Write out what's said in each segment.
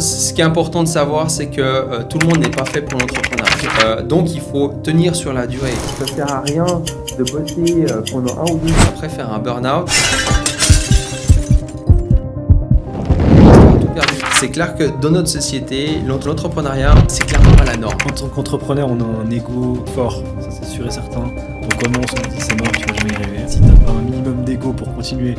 ce qui est important de savoir, c'est que tout le monde n'est pas fait pour l'entrepreneuriat. Donc, il faut tenir sur la durée. Ça ne sert à rien de bosser pendant 1 ou 2 ans après faire un burn-out. C'est clair que dans notre société, l'entrepreneuriat, c'est clairement pas la norme. En tant qu'entrepreneur, on a un ego fort, ça c'est sûr et certain. Donc comment on se dit c'est mort, tu vas jamais y arriver. Si t'as pas un minimum d'ego pour continuer.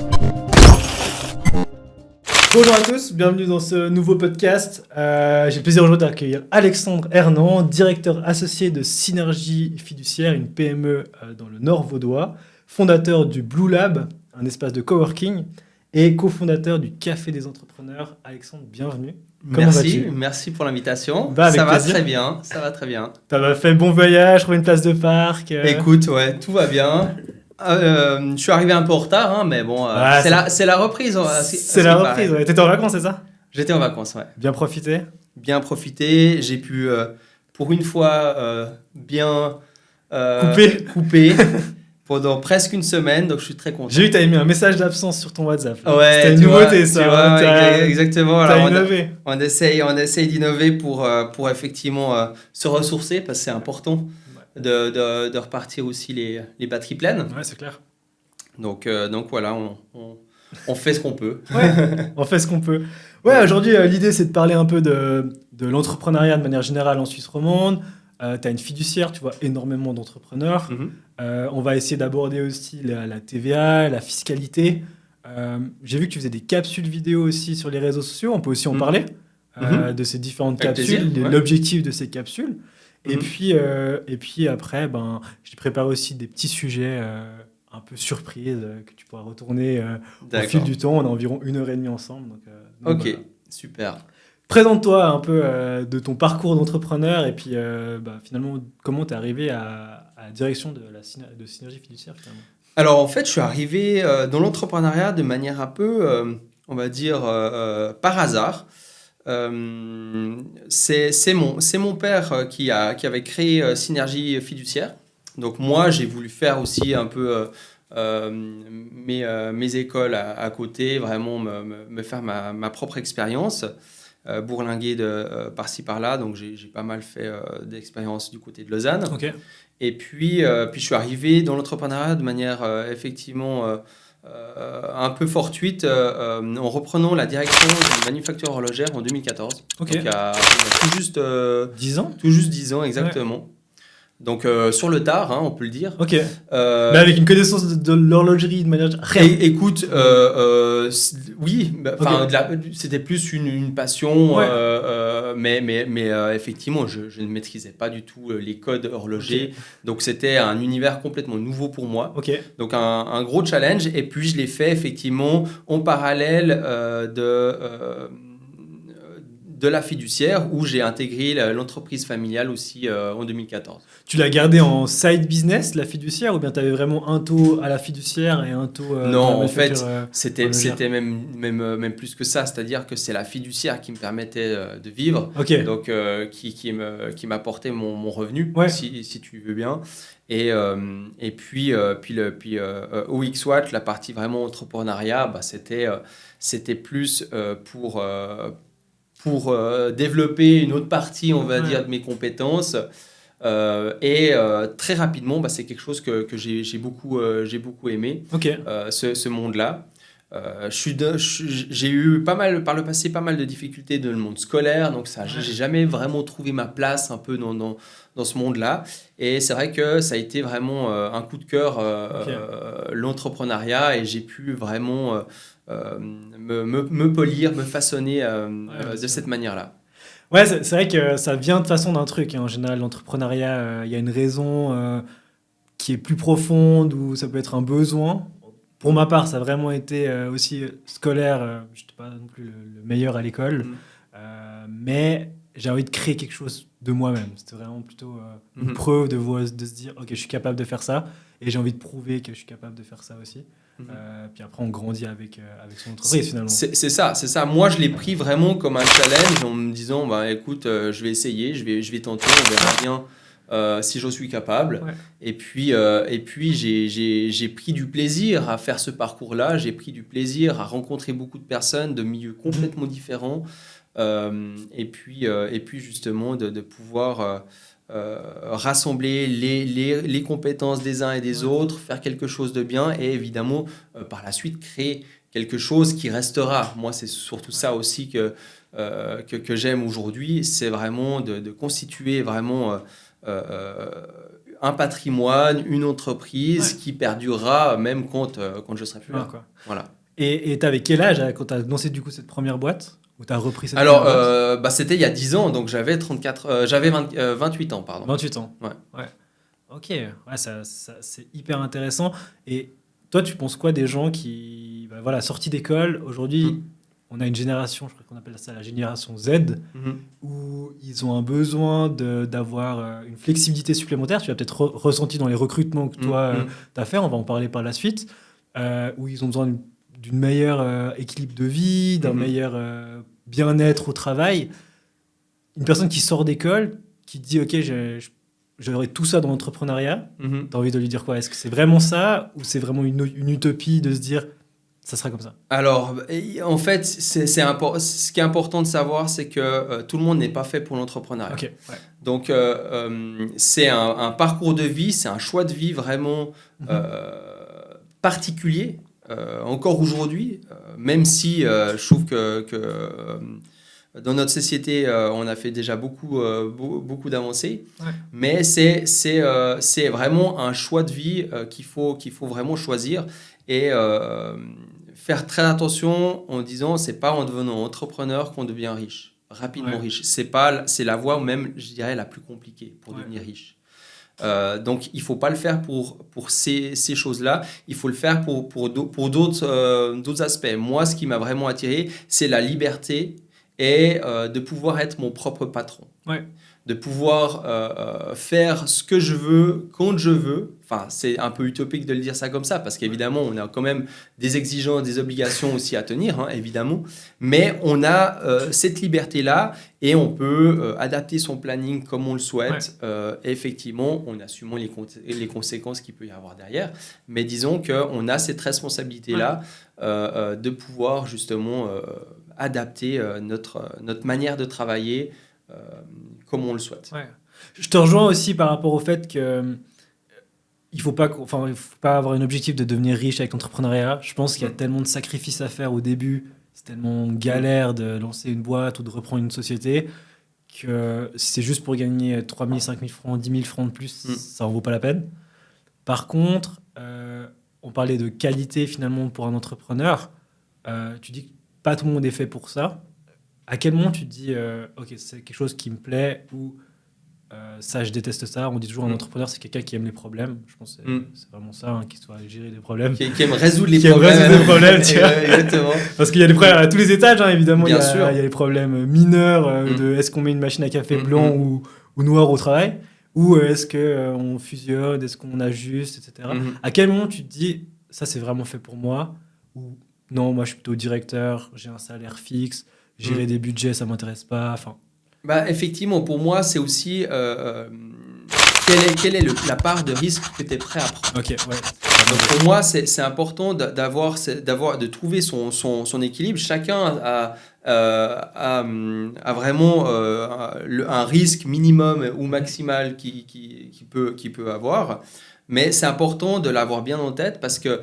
Bonjour à tous, bienvenue dans ce nouveau podcast. J'ai le plaisir aujourd'hui d'accueillir Alexandre Hernand, directeur associé de Synergie Fiduciaire, une PME dans le Nord vaudois, fondateur du Blue Lab, un espace de coworking, et cofondateur du Café des Entrepreneurs. Alexandre, bienvenue. Comment vas-tu ? Merci pour l'invitation. Ça va très bien, ça va très bien. T'as fait bon voyage, trouvé une place de parc Écoute, ouais, tout va bien. Je suis arrivé un peu en retard, mais bon, c'est la reprise. C'est la reprise, ouais. T'étais en vacances, c'est ça ? J'étais en vacances, ouais. Bien profité ? Bien profité, j'ai pu, pour une fois, bien couper pendant presque une semaine, donc je suis très content. J'ai vu que tu avais mis un message d'absence sur ton WhatsApp. Ouais, c'était une nouveauté, ça. Tu vois, exactement. T'as innové. On essaye d'innover pour effectivement se ressourcer, parce que c'est important de repartir aussi les batteries pleines. Ouais, c'est clair. Donc voilà, on fait ce qu'on peut. Ouais, on fait ce qu'on peut. Ouais, aujourd'hui, l'idée, c'est de parler un peu de l'entrepreneuriat de manière générale en Suisse romande. Tu as une fiduciaire, tu vois énormément d'entrepreneurs. On va essayer d'aborder aussi la TVA, la fiscalité. J'ai vu que tu faisais des capsules vidéo aussi sur les réseaux sociaux. On peut aussi en parler de ces différentes capsules, l'objectif de ces capsules. Et puis après, j'ai préparé aussi des petits sujets un peu surprises que tu pourras retourner au fil du temps. On a environ 1h30 ensemble. Donc voilà. Super. Présente-toi un peu de ton parcours d'entrepreneur et puis finalement, comment tu es arrivé à la direction de Synergie Fiduciaire finalement. Alors en fait, je suis arrivé dans l'entrepreneuriat de manière un peu, on va dire, par hasard. C'est mon père qui avait créé Synergie Fiduciaire. Donc moi, j'ai voulu faire aussi un peu mes écoles à côté, vraiment me faire ma propre expérience. Bourlinguer par-ci par-là, donc j'ai pas mal fait d'expériences du côté de Lausanne. Okay. Et puis je suis arrivé dans l'entrepreneuriat de manière effectivement un peu fortuite en reprenant la direction d'une manufacture horlogère en 2014. Okay. Donc il y a tout juste 10 ans. Tout juste 10 ans, exactement. Ouais. Donc sur le tard, on peut le dire. Ok. Mais avec une connaissance de l'horlogerie de manière réelle. Écoute, oui. C'était plus une passion, mais effectivement, je ne maîtrisais pas du tout les codes horlogers. Okay. Donc c'était un univers complètement nouveau pour moi. Okay. Donc un gros challenge. Et puis je l'ai fait effectivement en parallèle de la fiduciaire où j'ai intégré l'entreprise familiale aussi en 2014. Tu l'as gardé en side business, la fiduciaire, ou bien tu avais vraiment un taux à la fiduciaire et un tôt non, en fait, c'était même plus que ça. C'est-à-dire que c'est la fiduciaire qui me permettait de vivre, okay. Donc qui m'apportait mon revenu, si tu veux bien. Et puis OXWatt, la partie vraiment entrepreneuriat, c'était plus pour développer une autre partie, on va dire, de mes compétences. Très rapidement, c'est quelque chose que j'ai beaucoup aimé, okay. Ce monde-là. J'ai eu par le passé pas mal de difficultés dans le monde scolaire, donc j'ai jamais vraiment trouvé ma place un peu dans ce monde-là. Et c'est vrai que ça a été vraiment un coup de cœur, l'entrepreneuriat, et j'ai pu vraiment me polir, me façonner de cette manière-là. Ouais, c'est vrai que ça vient de toute façon d'un truc. En général, l'entrepreneuriat, il y a une raison qui est plus profonde ou ça peut être un besoin. Pour ma part, ça a vraiment été aussi scolaire. Je n'étais pas non plus le meilleur à l'école, mais j'ai envie de créer quelque chose de moi-même. C'était vraiment plutôt une preuve de se dire « Ok, je suis capable de faire ça » et j'ai envie de prouver que je suis capable de faire ça aussi. Puis après, on grandit avec son entreprise finalement. C'est ça. Moi, je l'ai pris vraiment comme un challenge en me disant écoute, je vais essayer, je vais tenter, on verra bien si j'en suis capable. Ouais. Et puis j'ai pris du plaisir à faire ce parcours-là. J'ai pris du plaisir à rencontrer beaucoup de personnes de milieux complètement différents. et puis justement de pouvoir rassembler les compétences des uns et des autres, faire quelque chose de bien et évidemment par la suite créer quelque chose qui restera. Moi, c'est surtout ça aussi que j'aime aujourd'hui, c'est vraiment de constituer vraiment un patrimoine, une entreprise qui perdurera même quand je serai plus là. Voilà. Et tu avais quel âge quand tu as lancé du coup cette première boîte ou tu as repris cette Alors, première boîte c'était il y a 10 ans, donc j'avais 28 ans. Pardon. 28 ans. Ouais. Ok, ouais, ça, c'est hyper intéressant. Et toi, tu penses quoi des gens qui, voilà, sortis d'école, aujourd'hui, on a une génération, je crois qu'on appelle ça la génération Z, où ils ont un besoin d'avoir une flexibilité supplémentaire. Tu as peut-être ressenti dans les recrutements que toi, tu as fait, on va en parler par la suite, où ils ont besoin d'une meilleure équilibre de vie, d'un meilleur bien-être au travail. Une personne qui sort d'école, qui dit « Ok, j'aurais tout ça dans l'entrepreneuriat », tu as envie de lui dire quoi? Est-ce que c'est vraiment ça ou c'est vraiment une utopie de se dire « ça sera comme ça » ? Alors, en fait, ce qui est important de savoir, c'est que tout le monde n'est pas fait pour l'entrepreneuriat. Okay, ouais. Donc, c'est un parcours de vie, c'est un choix de vie vraiment particulier. Encore aujourd'hui, même si je trouve que dans notre société, on a fait déjà beaucoup d'avancées, mais c'est vraiment un choix de vie qu'il faut vraiment choisir et faire très attention en disant c'est pas en devenant entrepreneur qu'on devient riche, rapidement riche. C'est la voie même, je dirais, la plus compliquée pour devenir riche. Donc, il ne faut pas le faire pour ces choses-là. Il faut le faire pour d'autres aspects. Moi, ce qui m'a vraiment attiré, c'est la liberté et de pouvoir être mon propre patron. De pouvoir faire ce que je veux, quand je veux. Enfin, c'est un peu utopique de le dire ça comme ça, parce qu'évidemment, on a quand même des exigences, des obligations aussi à tenir, hein, évidemment. Mais on a cette liberté-là et on peut adapter son planning comme on le souhaite. Effectivement, en assumant les conséquences qu'il peut y avoir derrière. Mais disons qu'on a cette responsabilité-là de pouvoir justement adapter notre manière de travailler comme on le souhaite. Je te rejoins aussi par rapport au fait que il faut pas avoir un objectif de devenir riche avec l'entrepreneuriat. Je pense qu'il y a tellement de sacrifices à faire au début, c'est tellement galère de lancer une boîte ou de reprendre une société que si c'est juste pour gagner 3 000, 5 000 francs, 10 000 francs de plus, ça en vaut pas la peine. Par contre, on parlait de qualité finalement pour un entrepreneur. Tu dis que pas tout le monde est fait pour ça. À quel moment tu te dis ok, c'est quelque chose qui me plaît ou ça, je déteste ça. On dit toujours un entrepreneur, c'est quelqu'un qui aime les problèmes. Je pense que c'est vraiment ça, hein, qui soit gérer des problèmes. Qui aime résoudre les problèmes. Exactement. Parce qu'il y a des problèmes à tous les étages, hein, évidemment. Bien sûr. Il y a les problèmes mineurs de est-ce qu'on met une machine à café blanc ou noir au travail, ou est-ce qu'on fusionne, est-ce qu'on ajuste, etc. À quel moment tu te dis ça, c'est vraiment fait pour moi, ou non, moi je suis plutôt directeur, j'ai un salaire fixe, gérer des budgets, ça m'intéresse pas. Enfin. Effectivement, pour moi, c'est aussi quelle est la part de risque que tu es prêt à prendre. Donc pour moi, c'est important de trouver son équilibre. Chacun a vraiment un risque minimum ou maximal qu'il peut avoir. Mais c'est important de l'avoir bien en tête parce que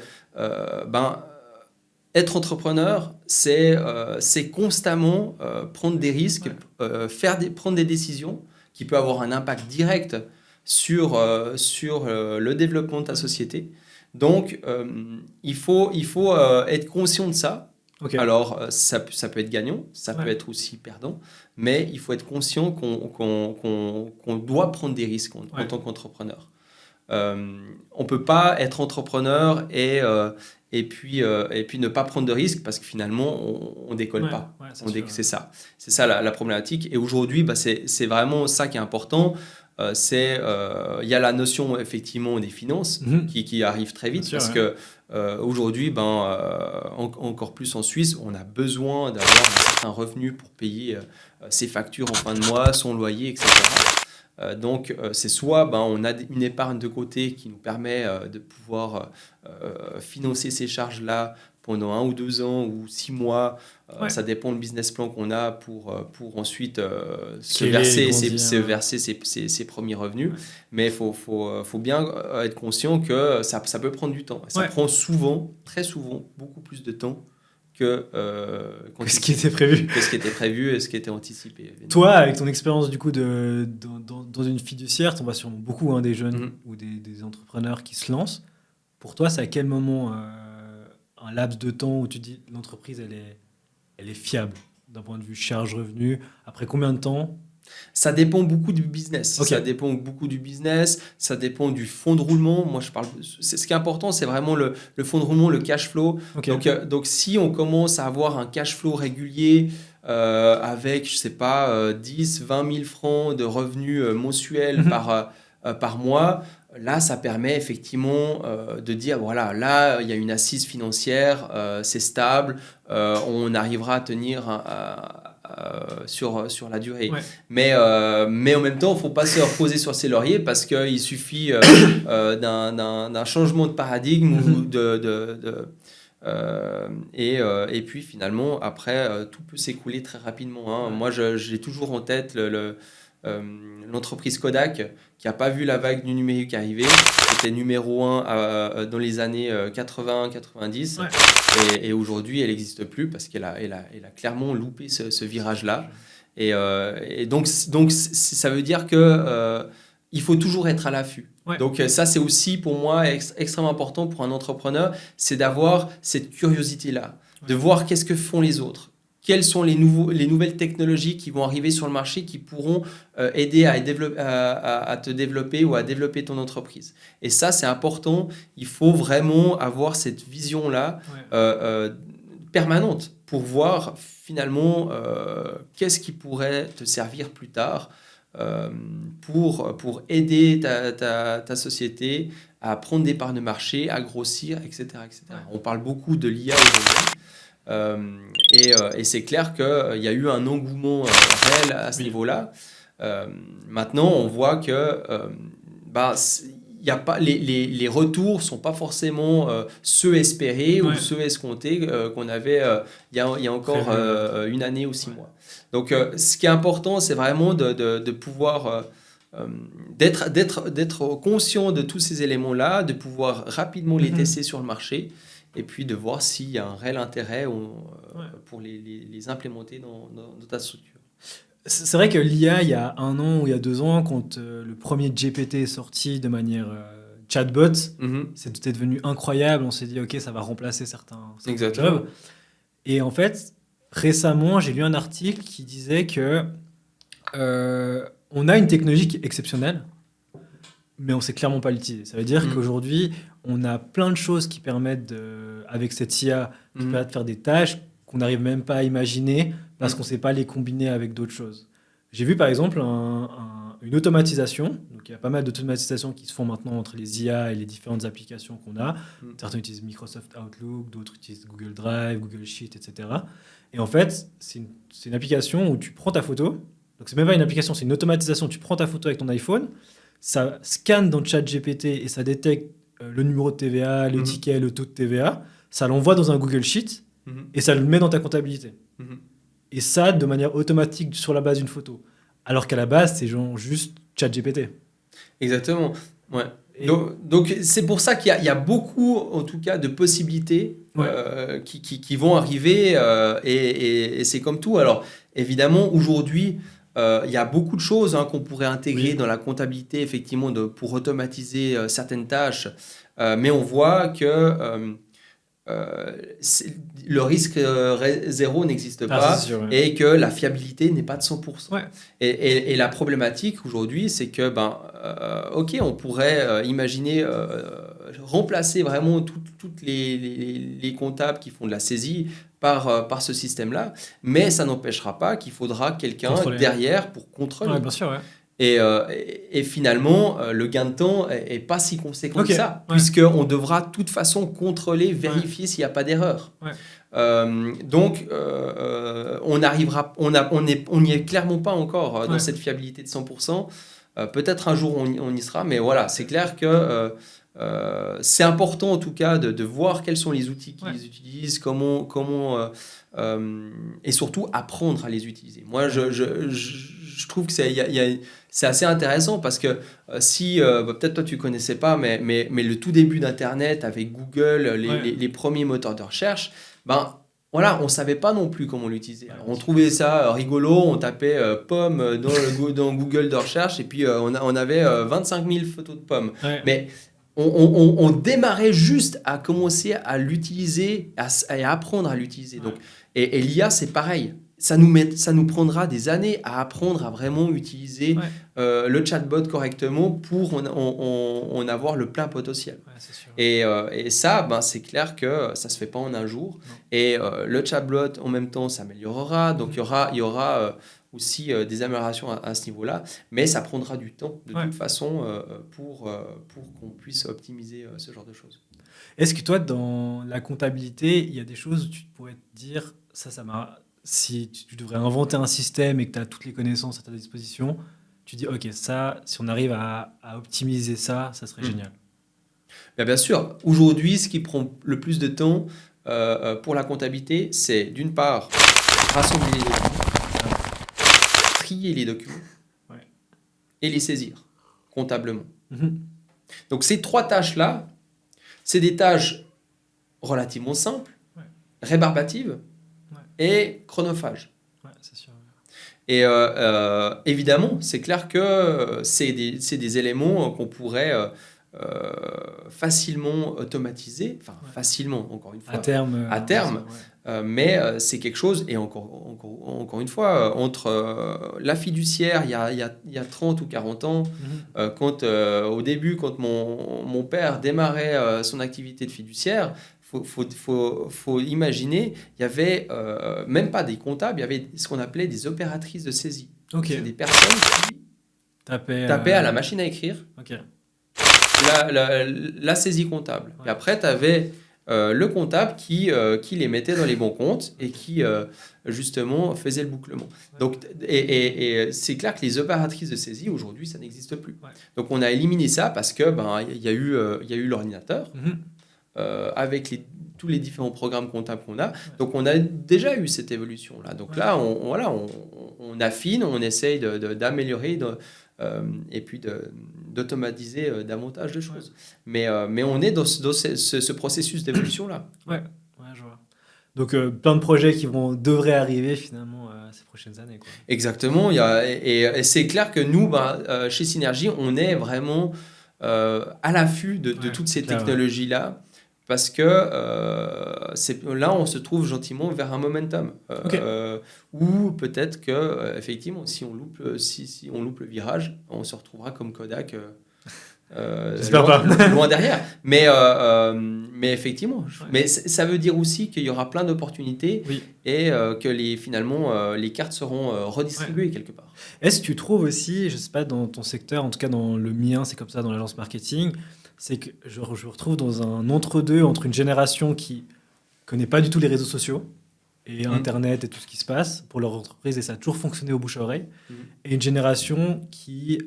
être entrepreneur, c'est constamment prendre des risques, prendre des décisions qui peuvent avoir un impact direct sur le développement de ta société. Donc, il faut être conscient de ça. Alors, ça peut être gagnant, ça peut être aussi perdant, mais il faut être conscient qu'on doit prendre des risques en tant qu'entrepreneur. On ne peut pas être entrepreneur et puis ne pas prendre de risques parce que finalement, on ne décolle pas. C'est ça la problématique. Et aujourd'hui, c'est vraiment ça qui est important. Il y a la notion effectivement des finances qui arrive très vite parce que aujourd'hui, encore plus en Suisse, on a besoin d'avoir un certain revenu pour payer ses factures en fin de mois, son loyer, etc. Donc, c'est soit on a une épargne de côté qui nous permet de pouvoir financer ces charges-là pendant 1 ou 2 ans ou 6 mois. Ça dépend du business plan qu'on a pour ensuite se verser ses premiers revenus. Ouais. Mais il faut bien être conscient que ça peut prendre du temps. Ça prend souvent, très souvent, beaucoup plus de temps que ce qui était prévu. Que ce qui était prévu et ce qui était anticipé. Évidemment. Toi, avec ton expérience du coup dans une fiduciaire, on voit sûrement beaucoup des jeunes ou des entrepreneurs qui se lancent. Pour toi, c'est à quel moment un laps de temps où tu dis l'entreprise elle est fiable d'un point de vue charge-revenu? Après combien de temps? Ça dépend beaucoup du business. Okay. Ça dépend beaucoup du business. Ça dépend du fonds de roulement. Moi, ce qui est important, c'est vraiment le fonds de roulement, le cash flow. Okay. Donc, si on commence à avoir un cash flow régulier avec, je sais pas, 10, 20 000 francs de revenus mensuels par mois, là, ça permet effectivement de dire, voilà, là, il y a une assise financière, c'est stable, on arrivera à tenir sur la durée. Ouais. Mais en même temps, il ne faut pas se reposer sur ses lauriers parce qu'il suffit d'un changement de paradigme ou et puis finalement, après, tout peut s'écouler très rapidement. Moi, j'ai toujours en tête l'entreprise Kodak qui n'a pas vu la vague du numérique arriver. C'était numéro 1 dans les années 80-90 et aujourd'hui elle n'existe plus parce qu'elle a clairement loupé ce virage-là. Et donc ça veut dire que il faut toujours être à l'affût. Ouais. Donc ça c'est aussi pour moi extrêmement important pour un entrepreneur, c'est d'avoir cette curiosité-là, de voir qu'est-ce que font les autres. Quelles sont les nouvelles technologies qui vont arriver sur le marché qui pourront aider à te développer ou à développer ton entreprise. Et ça, c'est important. Il faut vraiment avoir cette vision-là permanente pour voir finalement qu'est-ce qui pourrait te servir plus tard pour aider ta société à prendre des parts de marché, à grossir, etc. etc. Ouais. On parle beaucoup de l'IA aujourd'hui. Et c'est clair qu'il y a eu un engouement réel à ce niveau-là. Maintenant, on voit que y a pas, les retours ne sont pas forcément ceux espérés ou ceux escomptés qu'on avait il y a encore 1 année ou 6 mois. Donc, ce qui est important, c'est vraiment de pouvoir d'être conscient de tous ces éléments-là, de pouvoir rapidement les tester sur le marché. Et puis de voir s'il y a un réel intérêt pour les implémenter dans ta structure. C'est vrai que l'IA, il y a 1 an ou il y a 2 ans, quand le premier GPT est sorti de manière chatbot, c'était devenu incroyable. On s'est dit, OK, ça va remplacer certains jobs. Et en fait, récemment, j'ai lu un article qui disait que on a une technologie qui est exceptionnelle, mais on ne sait clairement pas l'utiliser. Ça veut dire qu'aujourd'hui, on a plein de choses qui permettent, avec cette IA, qui permettent de faire des tâches qu'on n'arrive même pas à imaginer parce qu'on ne sait pas les combiner avec d'autres choses. J'ai vu par exemple une automatisation. Donc, il y a pas mal d'automatisations qui se font maintenant entre les IA et les différentes applications qu'on a. Certains utilisent Microsoft Outlook, d'autres utilisent Google Drive, Google Sheet, etc. Et en fait, c'est une application où tu prends ta photo. Donc, ce n'est même pas une application, c'est une automatisation. Tu prends ta photo avec ton iPhone, ça scanne dans ChatGPT et ça détecte le numéro de TVA, le ticket, le taux de TVA. Ça l'envoie dans un Google Sheet et ça le met dans ta comptabilité. Et ça, de manière automatique sur la base d'une photo. Alors qu'à la base, c'est juste ChatGPT. Exactement. Ouais. Donc, c'est pour ça qu'il y a beaucoup, en tout cas, de possibilités qui vont arriver. Et c'est comme tout. Alors, évidemment, aujourd'hui, il y a beaucoup de choses qu'on pourrait intégrer dans la comptabilité, effectivement, pour automatiser certaines tâches. Mais on voit que le risque zéro n'existe pas et que la fiabilité n'est pas de 100%. Ouais. Et la problématique aujourd'hui, c'est que, OK, on pourrait imaginer remplacer vraiment toutes les comptables qui font de la saisie par ce système-là, mais ça n'empêchera pas qu'il faudra quelqu'un derrière pour contrôler. Ouais, bien sûr, ouais. Et finalement, le gain de temps n'est pas si conséquent que ça, puisqu'on devra de toute façon contrôler, vérifier s'il n'y a pas d'erreur. Ouais. Donc, on n'y est clairement pas encore dans cette fiabilité de 100%. Peut-être un jour on y sera, mais voilà, c'est clair que c'est important en tout cas de voir quels sont les outils qu'ils utilisent, et surtout apprendre à les utiliser. Moi, je trouve que c'est assez intéressant parce que peut-être toi tu connaissais pas, mais le tout début d'Internet avec Google, les premiers moteurs de recherche, voilà, on ne savait pas non plus comment l'utiliser. Alors, on trouvait ça rigolo, on tapait pommes dans Google de recherche et puis on avait 25 000 photos de pommes. Ouais. Mais on démarrait juste à commencer à l'utiliser, à apprendre à l'utiliser. Donc, et l'IA, c'est pareil. Ça nous prendra des années à apprendre à vraiment utiliser le chatbot correctement pour en avoir le plein potentiel. Ouais, c'est sûr. Et ça, c'est clair que ça ne se fait pas en un jour. Non. Et le chatbot, en même temps, s'améliorera. Donc, il y aura aussi des améliorations à ce niveau-là. Mais ça prendra du temps, de toute façon, pour qu'on puisse optimiser ce genre de choses. Est-ce que toi, dans la comptabilité, il y a des choses où tu pourrais te dire, ça m'a... Si tu devrais inventer un système et que tu as toutes les connaissances à ta disposition, tu dis, OK, ça, si on arrive à optimiser ça serait génial. Bien sûr, aujourd'hui, ce qui prend le plus de temps pour la comptabilité, c'est d'une part, rassembler les documents, trier les documents et les saisir comptablement. Donc, ces 3 tâches-là, c'est des tâches relativement simples, rébarbatives, et chronophage. Ouais, c'est sûr. Et évidemment, c'est clair que c'est des éléments qu'on pourrait facilement automatiser, facilement, encore une fois. À terme. Mais c'est quelque chose, et encore une fois, entre la fiduciaire, il y a 30 ou 40 ans, quand au début, quand mon père démarrait son activité de fiduciaire, faut imaginer, il y avait même pas des comptables, il y avait ce qu'on appelait des opératrices de saisie. Okay. C'est des personnes qui tapaient à la machine à écrire la saisie comptable. Et après, tu avais le comptable qui les mettait dans les bons comptes et qui, justement, faisait le bouclement. Donc, et c'est clair que les opératrices de saisie, aujourd'hui, ça n'existe plus. Donc, on a éliminé ça parce que y a eu l'ordinateur. Avec tous les différents programmes comptables qu'on a. Donc, on a déjà eu cette évolution-là. Donc là, on affine, on essaye d'améliorer et puis d'automatiser davantage de choses. Mais on est dans ce processus d'évolution-là. Ouais, je vois. Donc, plein de projets qui devraient arriver finalement ces prochaines années. Quoi. Exactement. Et c'est clair que nous, chez Synergie, on est vraiment à l'affût de toutes ces technologies-là. Parce que là, on se trouve gentiment vers un momentum. Ou peut-être que, effectivement, si on loupe le virage, on se retrouvera comme Kodak loin derrière. Mais effectivement, mais ça veut dire aussi qu'il y aura plein d'opportunités et que finalement, les cartes seront redistribuées quelque part. Est-ce que tu trouves aussi, je ne sais pas, dans ton secteur, en tout cas dans le mien, c'est comme ça, dans l'agence marketing, c'est que je me retrouve dans un entre-deux entre une génération qui connaît pas du tout les réseaux sociaux et Internet et tout ce qui se passe pour leur entreprise, et ça a toujours fonctionné au bouche à oreille, et une génération qui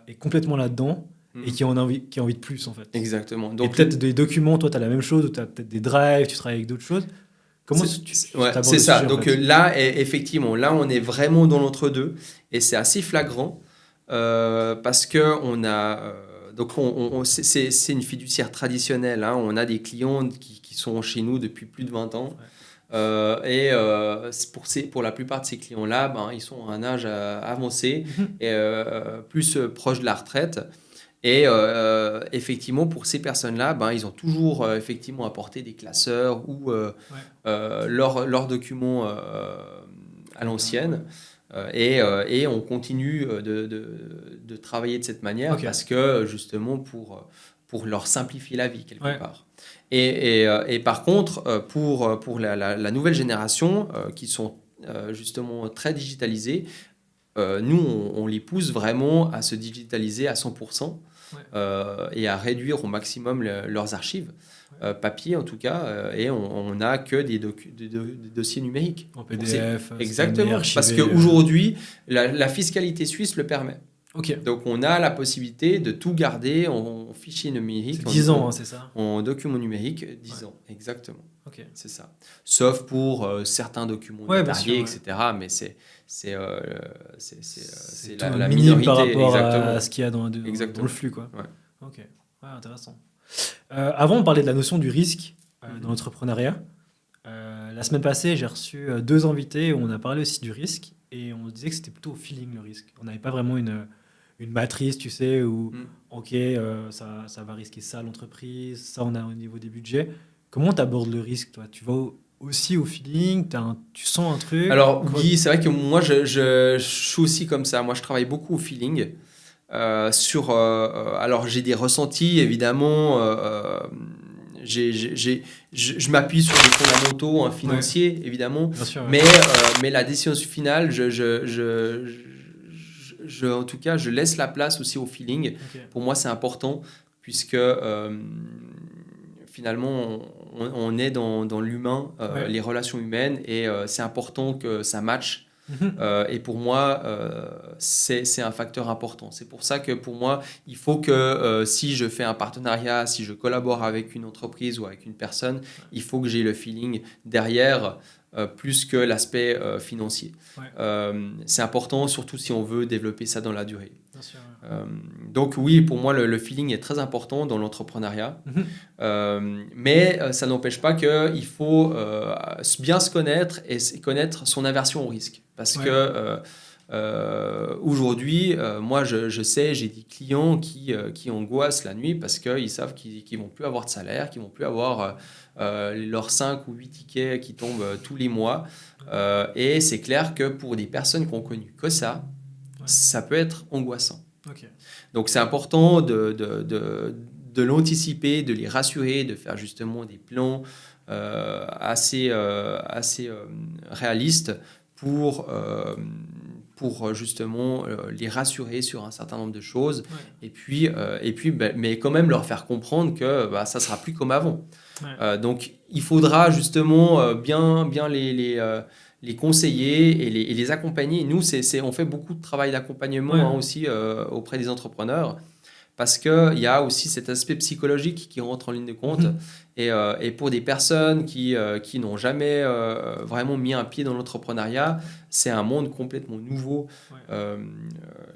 est complètement là-dedans et qui a envie de plus, en fait. Exactement. Donc, et peut-être des documents, toi, tu as la même chose, ou tu as peut-être des drives, tu travailles avec d'autres choses. Comment c'est ça. Sujet, donc là, effectivement, là, on est vraiment dans l'entre-deux, et c'est assez flagrant parce qu'on a... Donc, c'est une fiduciaire traditionnelle. Hein. On a des clients qui sont chez nous depuis plus de 20 ans. Et pour la plupart de ces clients-là, ils sont à un âge avancé et plus proche de la retraite. Et effectivement, pour ces personnes-là, ils ont toujours effectivement apporté des classeurs ou leurs documents à l'ancienne. Et on continue de travailler de cette manière parce que justement pour leur simplifier la vie quelque part. Et par contre, pour la nouvelle génération qui sont justement très digitalisées, nous on les pousse vraiment à se digitaliser à 100% et à réduire au maximum leurs archives. Papier en tout cas, et on n'a que des dossiers numériques. En PDF. Exactement, parce qu'aujourd'hui, la fiscalité suisse le permet. Ok. Donc, on a la possibilité de tout garder en fichier numérique. C'est 10 ans, hein, c'est ça? En document numérique, 10 ans, exactement. Ok. C'est ça. Sauf pour certains documents Ouais, bien notariés, sûr, etc. Mais c'est C'est la minime minorité. par rapport Exactement. à ce qu'il y a dans Exactement. le flux, quoi. Ouais. Ok. Ouais, intéressant. Avant, on parlait de la notion du risque dans l'entrepreneuriat. La semaine passée, j'ai reçu 2 invités où on a parlé aussi du risque et on disait que c'était plutôt au feeling le risque. On n'avait pas vraiment une matrice, tu sais, où ok, ça va risquer ça l'entreprise, ça on a au niveau des budgets. Comment tu abordes le risque, toi? Tu vas aussi au feeling, tu sens un truc? Alors, oui, c'est vrai que moi, je suis aussi comme ça. Moi, je travaille beaucoup au feeling. Alors, j'ai des ressentis, évidemment. Je m'appuie sur des fondamentaux financiers, évidemment. Bien sûr, ouais. Mais la décision finale, en tout cas, je laisse la place aussi au feeling. Ok. Pour moi, c'est important, puisque finalement, on est dans l'humain, Ouais. les relations humaines, et c'est important que ça matche. Mhm. Et pour moi, c'est un facteur important. C'est pour ça que pour moi, il faut que si je fais un partenariat, si je collabore avec une entreprise ou avec une personne, il faut que j'ai le feeling derrière plus que l'aspect financier. Ouais. C'est important, surtout si on veut développer ça dans la durée. Bien sûr, ouais. Donc oui, pour moi, le feeling est très important dans l'entrepreneuriat. Mais ça n'empêche pas qu'il faut bien se connaître et connaître son aversion au risque. Parce Ouais. que aujourd'hui, moi, je sais, j'ai des clients qui angoissent la nuit parce qu'ils savent qu'ils ne vont plus avoir de salaire, qu'ils ne vont plus avoir leurs 5 ou 8 tickets qui tombent tous les mois. Et c'est clair que pour des personnes qui ont connu que ça, ça peut être angoissant. Ok. Donc c'est important de l'anticiper, de les rassurer, de faire justement des plans assez réalistes pour justement les rassurer sur un certain nombre de choses. Ouais. Et puis mais quand même leur faire comprendre que ça ne sera plus comme avant. Ouais. Donc il faudra justement bien les conseiller et les accompagner. Nous, on fait beaucoup de travail d'accompagnement aussi auprès des entrepreneurs parce qu'il y a aussi cet aspect psychologique qui rentre en ligne de compte. Et pour des personnes qui n'ont jamais vraiment mis un pied dans l'entrepreneuriat, c'est un monde complètement nouveau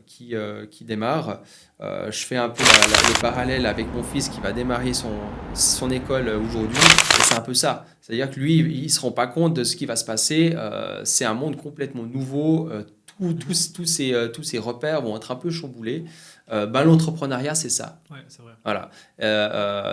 qui démarre. Je fais un peu le parallèle avec mon fils qui va démarrer son école aujourd'hui. Et c'est un peu ça. C'est-à-dire que lui, il ne se rend pas compte de ce qui va se passer. C'est un monde complètement nouveau. Tous ces repères vont être un peu chamboulés. L'entrepreneuriat, c'est ça. Ouais, c'est vrai. Voilà.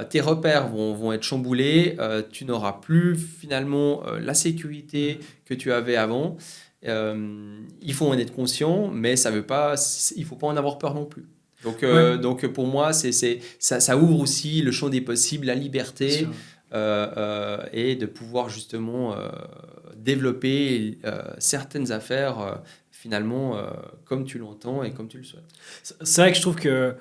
Tes repères vont être chamboulés. Tu n'auras plus finalement la sécurité que tu avais avant. Il faut en être conscient, mais il ne faut pas en avoir peur non plus. Donc pour moi, ça ouvre aussi le champ des possibles, la liberté, et de pouvoir justement développer certaines affaires finalement comme tu l'entends et comme tu le souhaites. C'est vrai que je trouve que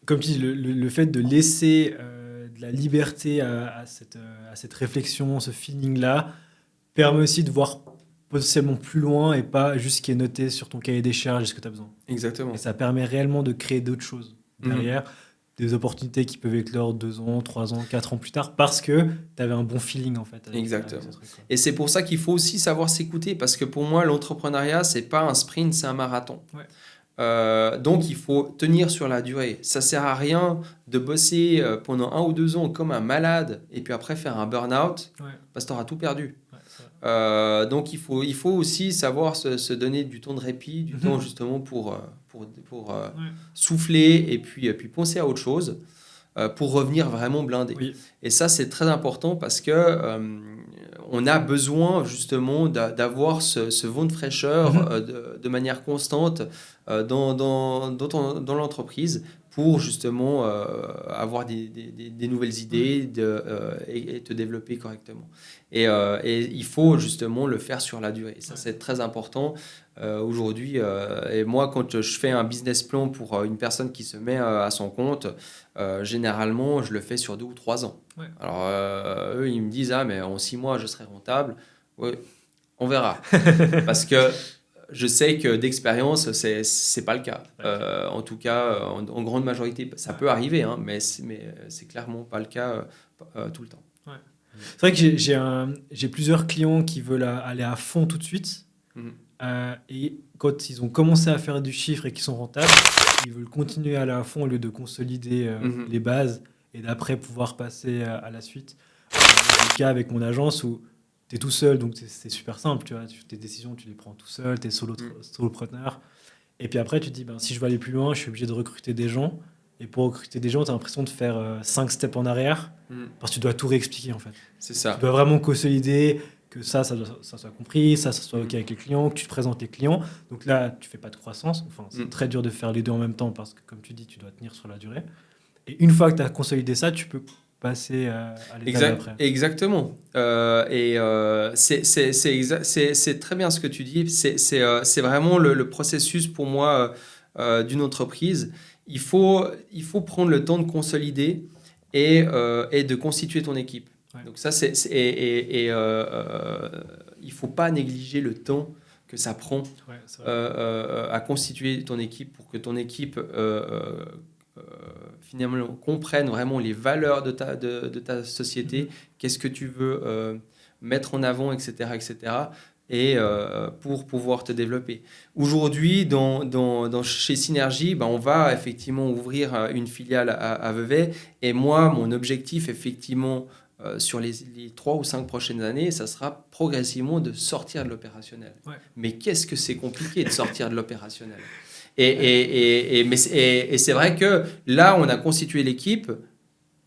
comme tu dis, le fait de laisser de la liberté à cette réflexion, ce feeling-là, permet aussi de voir potentiellement plus loin et pas juste ce qui est noté sur ton cahier des charges et ce que tu as besoin. Exactement. Et ça permet réellement de créer d'autres choses derrière, des opportunités qui peuvent éclore 2 ans, 3 ans, 4 ans plus tard parce que tu avais un bon feeling en fait. Exactement. Avec ce truc, quoi. Et c'est pour ça qu'il faut aussi savoir s'écouter parce que pour moi, l'entrepreneuriat, c'est pas un sprint, c'est un marathon. Ouais. Donc il faut tenir sur la durée. Ça sert à rien de bosser pendant 1 ou 2 ans comme un malade et puis après faire un burn-out parce que tu auras tout perdu. Donc il faut aussi savoir se donner du temps de répit, du temps justement pour souffler et puis penser à autre chose pour revenir vraiment blindé. Oui. Et ça c'est très important parce que on a besoin justement d'avoir ce vent de fraîcheur de manière constante dans l'entreprise pour justement avoir des nouvelles idées et te développer correctement. Et il faut justement le faire sur la durée. Ça, c'est très important aujourd'hui. Et moi, quand je fais un business plan pour une personne qui se met à son compte, généralement, je le fais sur 2 ou 3 ans. Ouais. Alors, eux, ils me disent « Ah, mais en 6 mois, je serai rentable. » Oui, on verra. Parce que je sais que d'expérience, c'est pas le cas. En tout cas, en grande majorité, ça peut arriver, hein, mais c'est clairement pas le cas tout le temps. Ouais. C'est vrai que j'ai plusieurs clients qui veulent aller à fond tout de suite. Et quand ils ont commencé à faire du chiffre et qu'ils sont rentables, ils veulent continuer à aller à fond au lieu de consolider les bases et d'après pouvoir passer à la suite. C'est le cas avec mon agence où tu es tout seul, donc c'est super simple. Tu vois, tes décisions, tu les prends tout seul, tu es solopreneur. Et puis après, tu te dis, si je veux aller plus loin, je suis obligé de recruter des gens. Et pour recruter des gens, tu as l'impression de faire 5 steps en arrière parce que tu dois tout réexpliquer en fait. C'est ça. Tu dois vraiment consolider que ça soit compris, ça soit OK avec les clients, que tu te présentes les clients. Donc là, tu fais pas de croissance. Enfin, c'est très dur de faire les deux en même temps parce que, comme tu dis, tu dois tenir sur la durée. Et une fois que tu as consolidé ça, tu peux passer à l'étape d'après. Exactement. C'est très bien ce que tu dis. C'est vraiment le processus pour moi d'une entreprise. Il faut prendre le temps de consolider et de constituer ton équipe. Ouais. Donc ça, il ne faut pas négliger le temps que ça prend à constituer ton équipe pour que ton équipe finalement comprenne vraiment les valeurs de ta société, qu'est-ce que tu veux mettre en avant, etc. Et pour pouvoir te développer. Aujourd'hui, chez Synergie, on va effectivement ouvrir une filiale à Vevey. Et moi, mon objectif, effectivement, sur les 3 ou 5 prochaines années, ça sera progressivement de sortir de l'opérationnel. Ouais. Mais qu'est-ce que c'est compliqué de sortir de l'opérationnel. Mais c'est vrai que là, on a constitué l'équipe.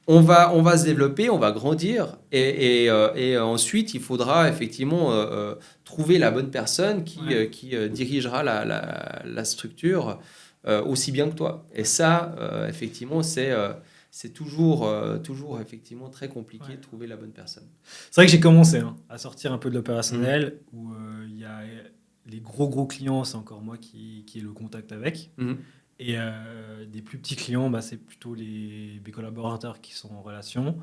On va se développer, on va grandir et ensuite, il faudra effectivement trouver la bonne personne qui dirigera la structure aussi bien que toi. Et ça, effectivement, c'est toujours effectivement très compliqué de trouver la bonne personne. C'est vrai que j'ai commencé à sortir un peu de l'opérationnel où il y a les gros clients, c'est encore moi qui ai le contact avec. Et des plus petits clients, c'est plutôt mes collaborateurs qui sont en relation.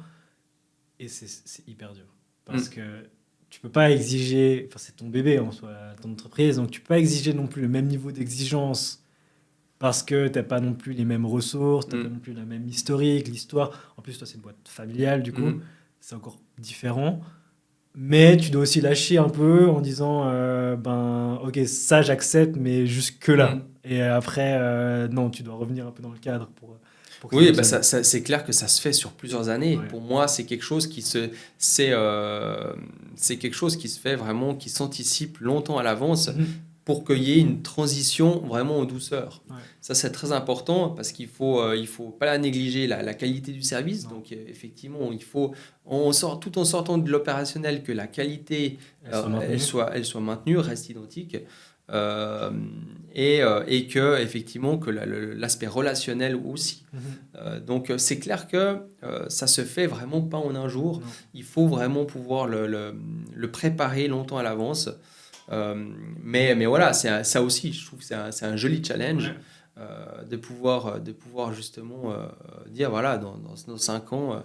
Et c'est hyper dur. Parce que tu peux pas exiger... Enfin, c'est ton bébé en soi, ton entreprise. Donc, tu peux pas exiger non plus le même niveau d'exigence parce que tu n'as pas non plus les mêmes ressources, tu n'as pas non plus la même historique, l'histoire. En plus, toi, c'est une boîte familiale, du coup. C'est encore différent. Mais tu dois aussi lâcher un peu en disant ok, ça j'accepte, mais jusque-là. Et après, non, tu dois revenir un peu dans le cadre pour oui, c'est clair que ça se fait sur plusieurs années. Ouais. Pour moi, c'est quelque chose qui se fait vraiment, qui s'anticipe longtemps à l'avance pour qu'il y ait une transition vraiment en douceur. Ouais. Ça, c'est très important parce qu'il faut pas négliger la qualité du service. Non. Donc, effectivement, il faut, tout en sortant de l'opérationnel, que la qualité elle soit maintenue, reste identique. Et que effectivement que l'aspect relationnel aussi. Donc c'est clair que ça se fait vraiment pas en un jour. Non. Il faut vraiment pouvoir le préparer longtemps à l'avance. Mais voilà, ça aussi, je trouve que c'est un joli challenge de pouvoir justement dire voilà, dans 5 ans.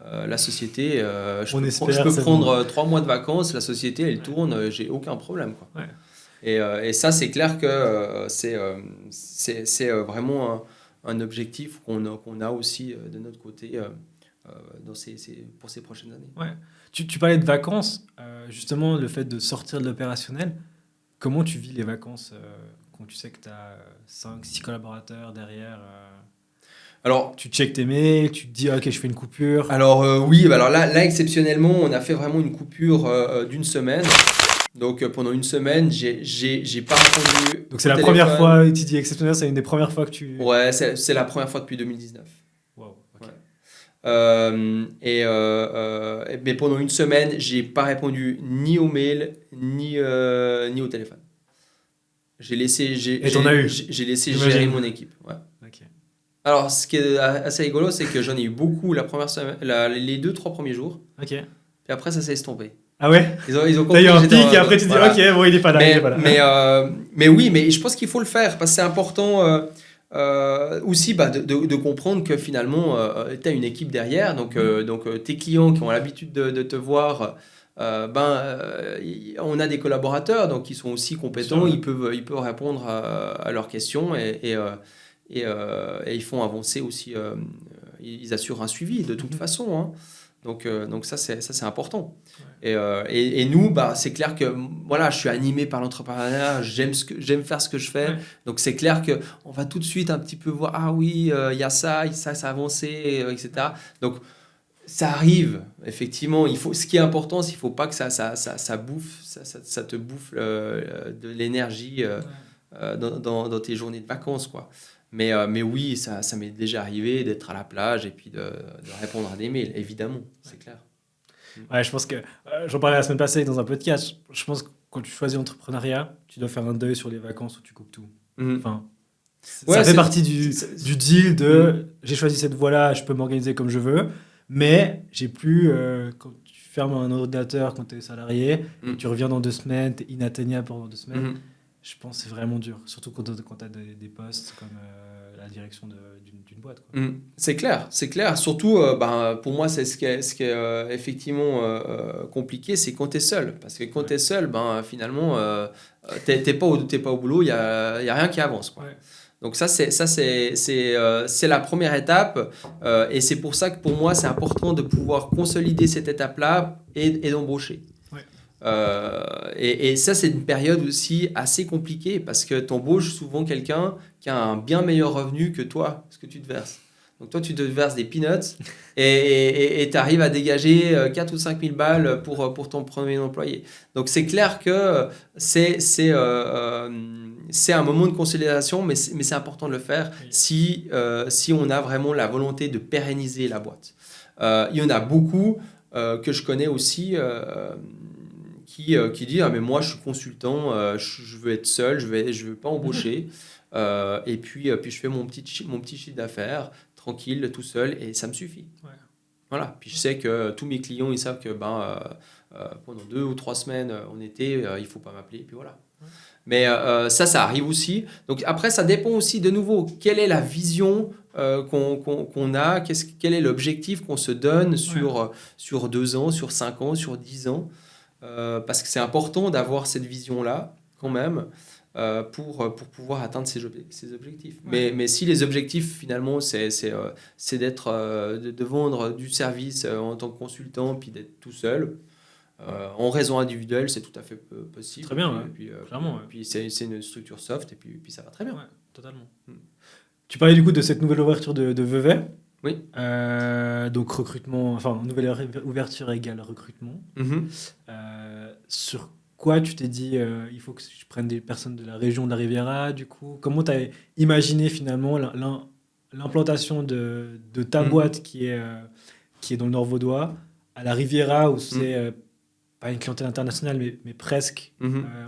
La société, je peux prendre 3 mois de vacances, la société elle tourne, j'ai aucun problème, quoi. Ouais. Et ça, c'est clair que c'est vraiment un objectif qu'on a aussi de notre côté pour ces prochaines années. Ouais. Tu parlais de vacances, justement, le fait de sortir de l'opérationnel. Comment tu vis les vacances quand tu sais que tu as 5-6 collaborateurs derrière Alors, tu checkes tes mails, tu te dis ok, je fais une coupure. Alors oui, alors là exceptionnellement, on a fait vraiment une coupure d'une semaine. Donc pendant une semaine, j'ai pas répondu. Donc c'est la première fois, tu dis exceptionnel, c'est une des premières fois que tu... Ouais, c'est la première fois depuis 2019. Wow, ok. Ouais. Mais pendant une semaine, j'ai pas répondu ni aux mails, ni au téléphone. J'ai laissé gérer mon équipe. Ouais. Okay. Alors, ce qui est assez rigolo, c'est que j'en ai eu beaucoup la première semaine, les 2-3 premiers jours. Ok. Et après, ça s'est estompé. Ah ouais. Ils ont compris. T'as eu un pic et après tu te dis ok, bon, il est pas là. Mais oui, mais je pense qu'il faut le faire parce que c'est important aussi de comprendre que finalement tu as une équipe derrière, donc tes clients qui ont l'habitude de te voir on a des collaborateurs donc ils sont aussi compétents, Sûr, ils peuvent répondre à leurs questions et ils font avancer aussi, ils assurent un suivi de toute façon, hein. Donc ça c'est important. Ouais. Et nous, c'est clair que voilà, je suis animé par l'entrepreneuriat, j'aime faire ce que je fais. Ouais. Donc c'est clair que on va tout de suite un petit peu voir, ah oui, il y a ça a avancé, etc. Donc ça arrive, effectivement. Ce qui est important, c'est qu'il ne faut pas que ça bouffe, ça te bouffe de l'énergie dans tes journées de vacances, quoi. Mais oui, ça m'est déjà arrivé d'être à la plage et puis de répondre à des mails, évidemment, c'est clair. Ouais, je pense que j'en parlais la semaine passée dans un podcast. Je pense que quand tu choisis l'entrepreneuriat, tu dois faire un deuil sur les vacances où tu coupes tout. Enfin, ça fait partie du deal de j'ai choisi cette voie-là, je peux m'organiser comme je veux, mais j'ai plus. Quand tu fermes un ordinateur quand tu es salarié, et tu reviens dans 2 semaines, tu es inatteignable pendant 2 semaines. Je pense que c'est vraiment dur, surtout quand tu as des postes comme la direction d'une boîte, quoi. C'est clair. Surtout, pour moi, c'est ce qui est effectivement compliqué, c'est quand tu es seul. Parce que quand tu es seul, finalement, t'es pas au boulot, il n'y a rien qui avance, quoi. Ouais. Donc c'est la première étape. Et c'est pour ça que pour moi, c'est important de pouvoir consolider cette étape-là et d'embaucher. Ouais. Et ça, c'est une période aussi assez compliquée parce que tu embauches souvent quelqu'un qui a un bien meilleur revenu que toi, ce que tu te verses. Donc toi, tu te verses des peanuts et tu arrives à dégager 4 ou 5 000 balles pour ton premier employé. Donc c'est clair que c'est un moment de consolidation, mais c'est important de le faire si on a vraiment la volonté de pérenniser la boîte. Il y en a beaucoup que je connais aussi qui dit « Ah, mais moi, je suis consultant, je veux être seul, je veux pas embaucher. Et puis je fais mon petit chiffre d'affaires, tranquille, tout seul, et ça me suffit. » Voilà. Puis je sais que tous mes clients, ils savent que pendant 2 ou 3 semaines en été, il ne faut pas m'appeler, et puis voilà. Mais ça arrive aussi. Donc après, ça dépend aussi de nouveau. Quelle est la vision qu'on a, quel est l'objectif qu'on se donne sur 2 ans, sur 5 ans, sur 10 ans. Parce que c'est important d'avoir cette vision-là, quand même, pour pouvoir atteindre ces objectifs. Ouais. Mais si les objectifs, finalement, c'est de vendre du service en tant que consultant, puis d'être tout seul, en raison individuelle, c'est tout à fait possible. Très bien, clairement. Puis c'est une structure soft, et puis ça va très bien. Ouais, totalement. Tu parlais du coup de cette nouvelle ouverture de Vevey. Oui. Donc recrutement, enfin nouvelle ouverture égale recrutement. Sur quoi tu t'es dit il faut que je prenne des personnes de la région de la Riviera, du coup comment tu as imaginé finalement l'implantation de ta boîte qui est dans le Nord vaudois à la Riviera où c'est pas une clientèle internationale mais presque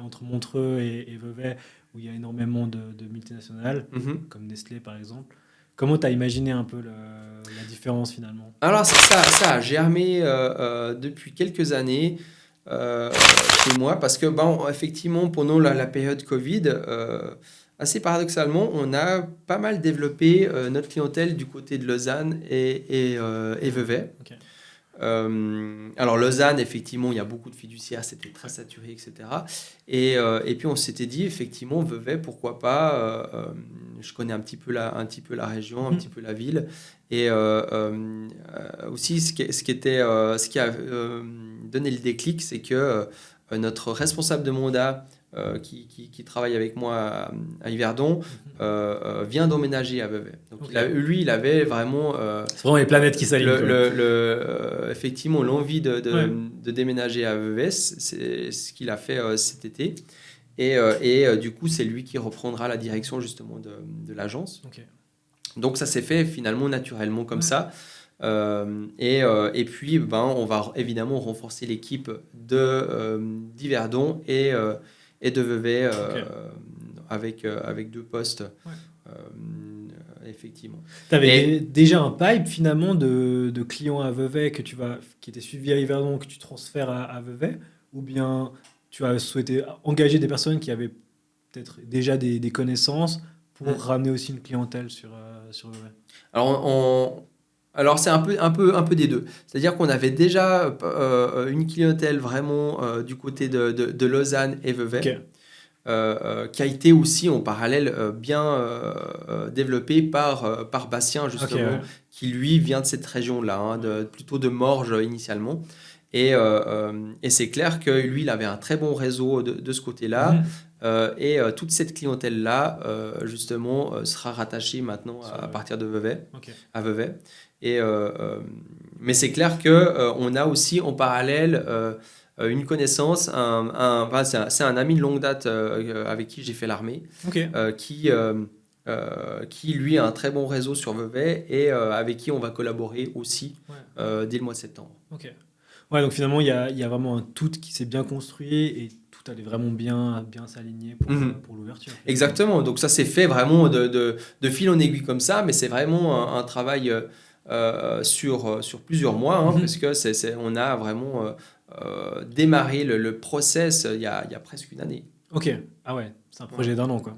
entre Montreux et Vevey où il y a énormément de multinationales comme Nestlé par exemple. Comment tu as imaginé un peu la différence finalement? Alors ça a germé depuis quelques années chez moi parce que effectivement pendant la période Covid, assez paradoxalement, on a pas mal développé notre clientèle du côté de Lausanne et Vevey. Okay. Alors Lausanne, effectivement, il y a beaucoup de fiduciaires, c'était très saturé, etc. Et puis on s'était dit, effectivement, Vevey, pourquoi pas. Je connais un petit peu la région, un petit peu la ville. Et aussi, ce qui a donné le déclic, c'est que notre responsable de mandat qui travaille avec moi à Yverdon vient d'emménager à Vevey. Donc il avait vraiment c'est vraiment les planètes qui s'alignent. effectivement l'envie de déménager à Vevey, c'est ce qu'il a fait cet été. Et du coup, c'est lui qui reprendra la direction justement de l'agence. Okay. Donc ça s'est fait finalement naturellement comme ça. Et puis, on va évidemment renforcer l'équipe d'Yverdon et de Vevey avec 2 postes. Effectivement. Tu avais déjà un pipe finalement de clients à Vevey qui étaient suivis à Yverdon, que tu transfères à Vevey, ou bien tu as souhaité engager des personnes qui avaient peut-être déjà des connaissances pour ramener aussi une clientèle sur Vevey? Alors Alors, c'est un peu des deux. C'est-à-dire qu'on avait déjà une clientèle vraiment du côté de Lausanne et Vevey, qui a été aussi en parallèle bien développée par Bastien, justement, qui lui vient de cette région-là, hein, plutôt de Morges initialement. Et c'est clair que lui, il avait un très bon réseau de ce côté-là. Et toute cette clientèle-là, justement, sera rattachée maintenant à partir de Vevey, à Vevey. Mais c'est clair qu'on a aussi en parallèle une connaissance, c'est un ami de longue date avec qui j'ai fait l'armée, qui lui a un très bon réseau sur Vevey et avec qui on va collaborer aussi dès le mois de septembre. Ouais, donc finalement, il y a vraiment un tout qui s'est bien construit et tout allait vraiment bien s'aligner pour l'ouverture. Exactement, donc ça s'est fait vraiment de fil en aiguille comme ça, mais c'est vraiment un travail sur plusieurs mois, hein, parce que on a vraiment démarré le process il y a presque une année. Ok, ah ouais, c'est un projet d'1 an, quoi.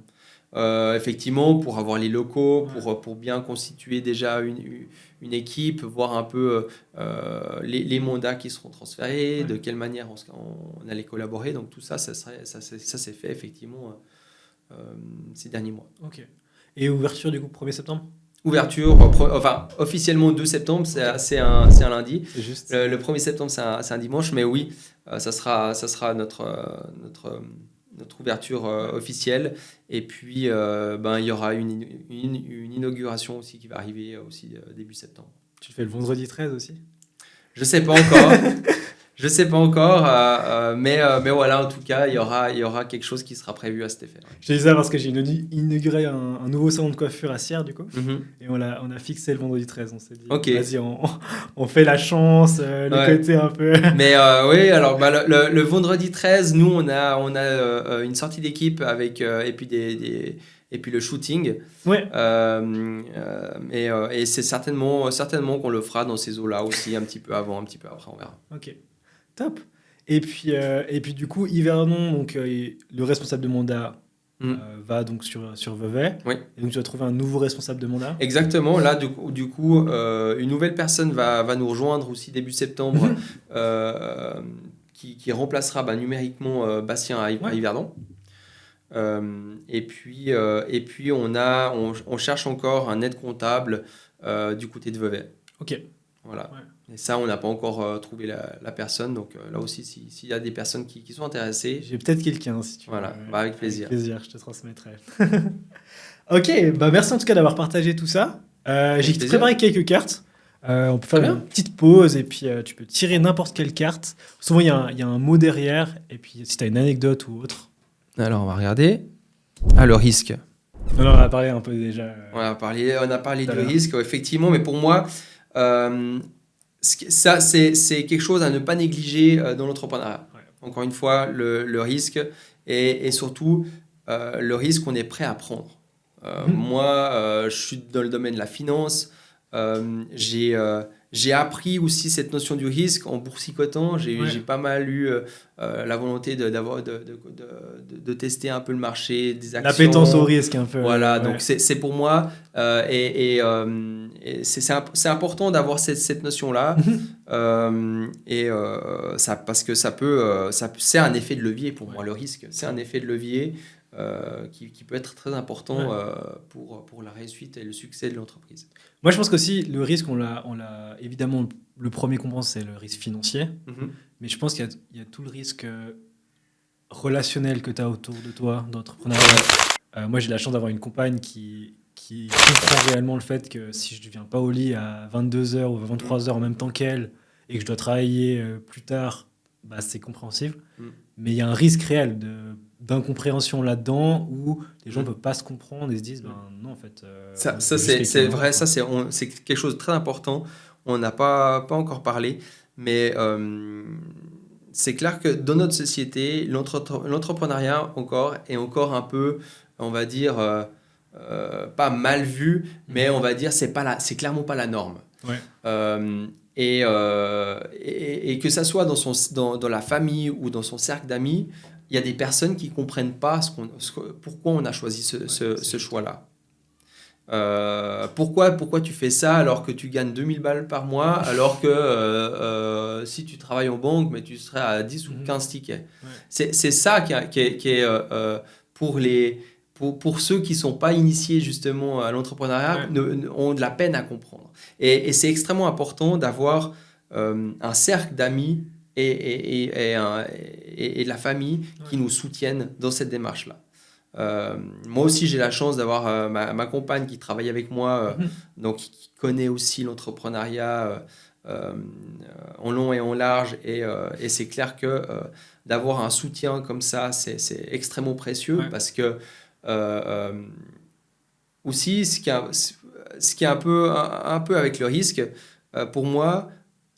Effectivement, pour avoir les locaux, pour bien constituer déjà une équipe, voir un peu les mandats qui seront transférés, de quelle manière on allait collaborer. Donc tout ça s'est fait effectivement ces derniers mois. Ok. Et ouverture du coup 1er septembre ? Ouverture, officiellement 2 septembre, c'est un lundi. C'est juste. Le 1er septembre, c'est un dimanche, mais oui, ça sera notre ouverture officielle. Et puis, il y aura une inauguration aussi qui va arriver aussi début septembre. Tu le fais le vendredi 13 aussi ? Je sais pas encore. Je sais pas encore, mais voilà, en tout cas, il y aura quelque chose qui sera prévu à cet effet. Je te dis ça parce que j'ai inauguré un nouveau salon de coiffure à Sierre, du coup. Et on a fixé le vendredi 13. On s'est dit, vas-y, on fait la chance, le côté un peu... Mais oui, alors le vendredi 13, nous, on a une sortie d'équipe avec, et puis le shooting. Ouais. Et c'est certainement qu'on le fera dans ces eaux-là aussi, un petit peu avant, un petit peu après, on verra. Ok. Top. Et puis du coup, Yvernon, donc le responsable de mandat va donc sur Vevey. Oui. Et donc tu vas trouver un nouveau responsable de mandat. Exactement. Là, du coup, une nouvelle personne va nous rejoindre aussi début septembre, qui remplacera numériquement Bastien à Yvernon. Et puis on cherche encore un aide comptable du côté de Vevey. Ok. Voilà. Ouais. Et ça, on n'a pas encore trouvé la personne. Donc là aussi, s'il y a des personnes qui sont intéressées... J'ai peut-être quelqu'un, si tu veux. Voilà, avec plaisir. Avec plaisir, je te transmettrai. Ok, merci en tout cas d'avoir partagé tout ça. J'ai préparé quelques cartes. On peut faire une petite pause et puis tu peux tirer n'importe quelle carte. Souvent, il y a un mot derrière. Et puis, si tu as une anecdote ou autre... Alors, on va regarder. Le risque. Non, on a parlé un peu déjà. On a parlé du risque, effectivement. Mais pour moi... ça, c'est quelque chose à ne pas négliger dans l'entrepreneuriat. Ouais. Encore une fois, le risque et surtout le risque qu'on est prêt à prendre. Moi, je suis dans le domaine de la finance. J'ai appris aussi cette notion du risque en boursicotant. J'ai pas mal eu la volonté de tester un peu le marché, des actions. L'appétence au risque un peu. Voilà, donc c'est pour moi. Et c'est important d'avoir cette notion-là. Parce que c'est un effet de levier pour moi, le risque. C'est un effet de levier qui peut être très important pour la réussite et le succès de l'entreprise. Moi, je pense qu'aussi, le risque, on l'a évidemment, le premier qu'on pense, c'est le risque financier. Mais je pense qu'il y a tout le risque relationnel que tu as autour de toi, d'entrepreneuriat. Moi, j'ai la chance d'avoir une compagne qui comprend réellement le fait que si je ne viens pas au lit à 22h ou 23h en même temps qu'elle et que je dois travailler plus tard, c'est compréhensible. Mais il y a un risque réel d'incompréhension là-dedans où les gens ne peuvent pas se comprendre et se disent non, en fait. Ça c'est vrai, ça c'est quelque chose de très important. On n'a pas encore parlé, mais c'est clair que dans notre société, l'entrepreneuriat est encore un peu, on va dire, pas mal vu, mais on va dire c'est clairement pas la norme. Ouais. Et que ça soit dans la famille ou dans son cercle d'amis, il y a des personnes qui ne comprennent pas pourquoi on a choisi ce choix-là. Pourquoi tu fais ça alors que tu gagnes 2000 balles par mois, alors que si tu travailles en banque, mais tu serais à 10 ou 15 tickets. Ouais. C'est ça qui est pour ceux qui ne sont pas initiés justement à l'entrepreneuriat, ont de la peine à comprendre. Et c'est extrêmement important d'avoir un cercle d'amis et de la famille qui nous soutiennent dans cette démarche-là. Moi aussi, j'ai la chance d'avoir ma compagne qui travaille avec moi, donc qui connaît aussi l'entrepreneuriat en long et en large. Et c'est clair que d'avoir un soutien comme ça, c'est extrêmement précieux parce que aussi, ce qui est un peu avec le risque, pour moi,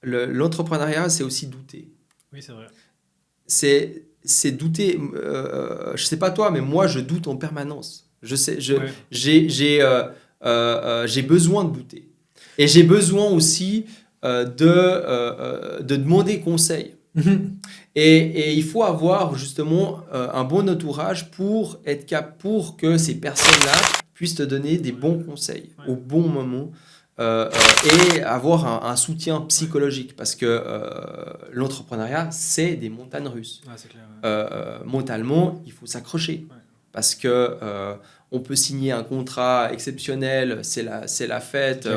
l'entrepreneuriat, c'est aussi douter. Oui, c'est vrai. C'est douter. Je sais pas toi, mais moi, je doute en permanence. J'ai besoin de douter. Et j'ai besoin aussi de demander conseil. Et il faut avoir justement un bon entourage pour que ces personnes-là puissent te donner des bons conseils au bon moment. Et avoir un soutien psychologique parce que l'entrepreneuriat, c'est des montagnes russes. C'est clair, mentalement, il faut s'accrocher parce que on peut signer un contrat exceptionnel, c'est la fête,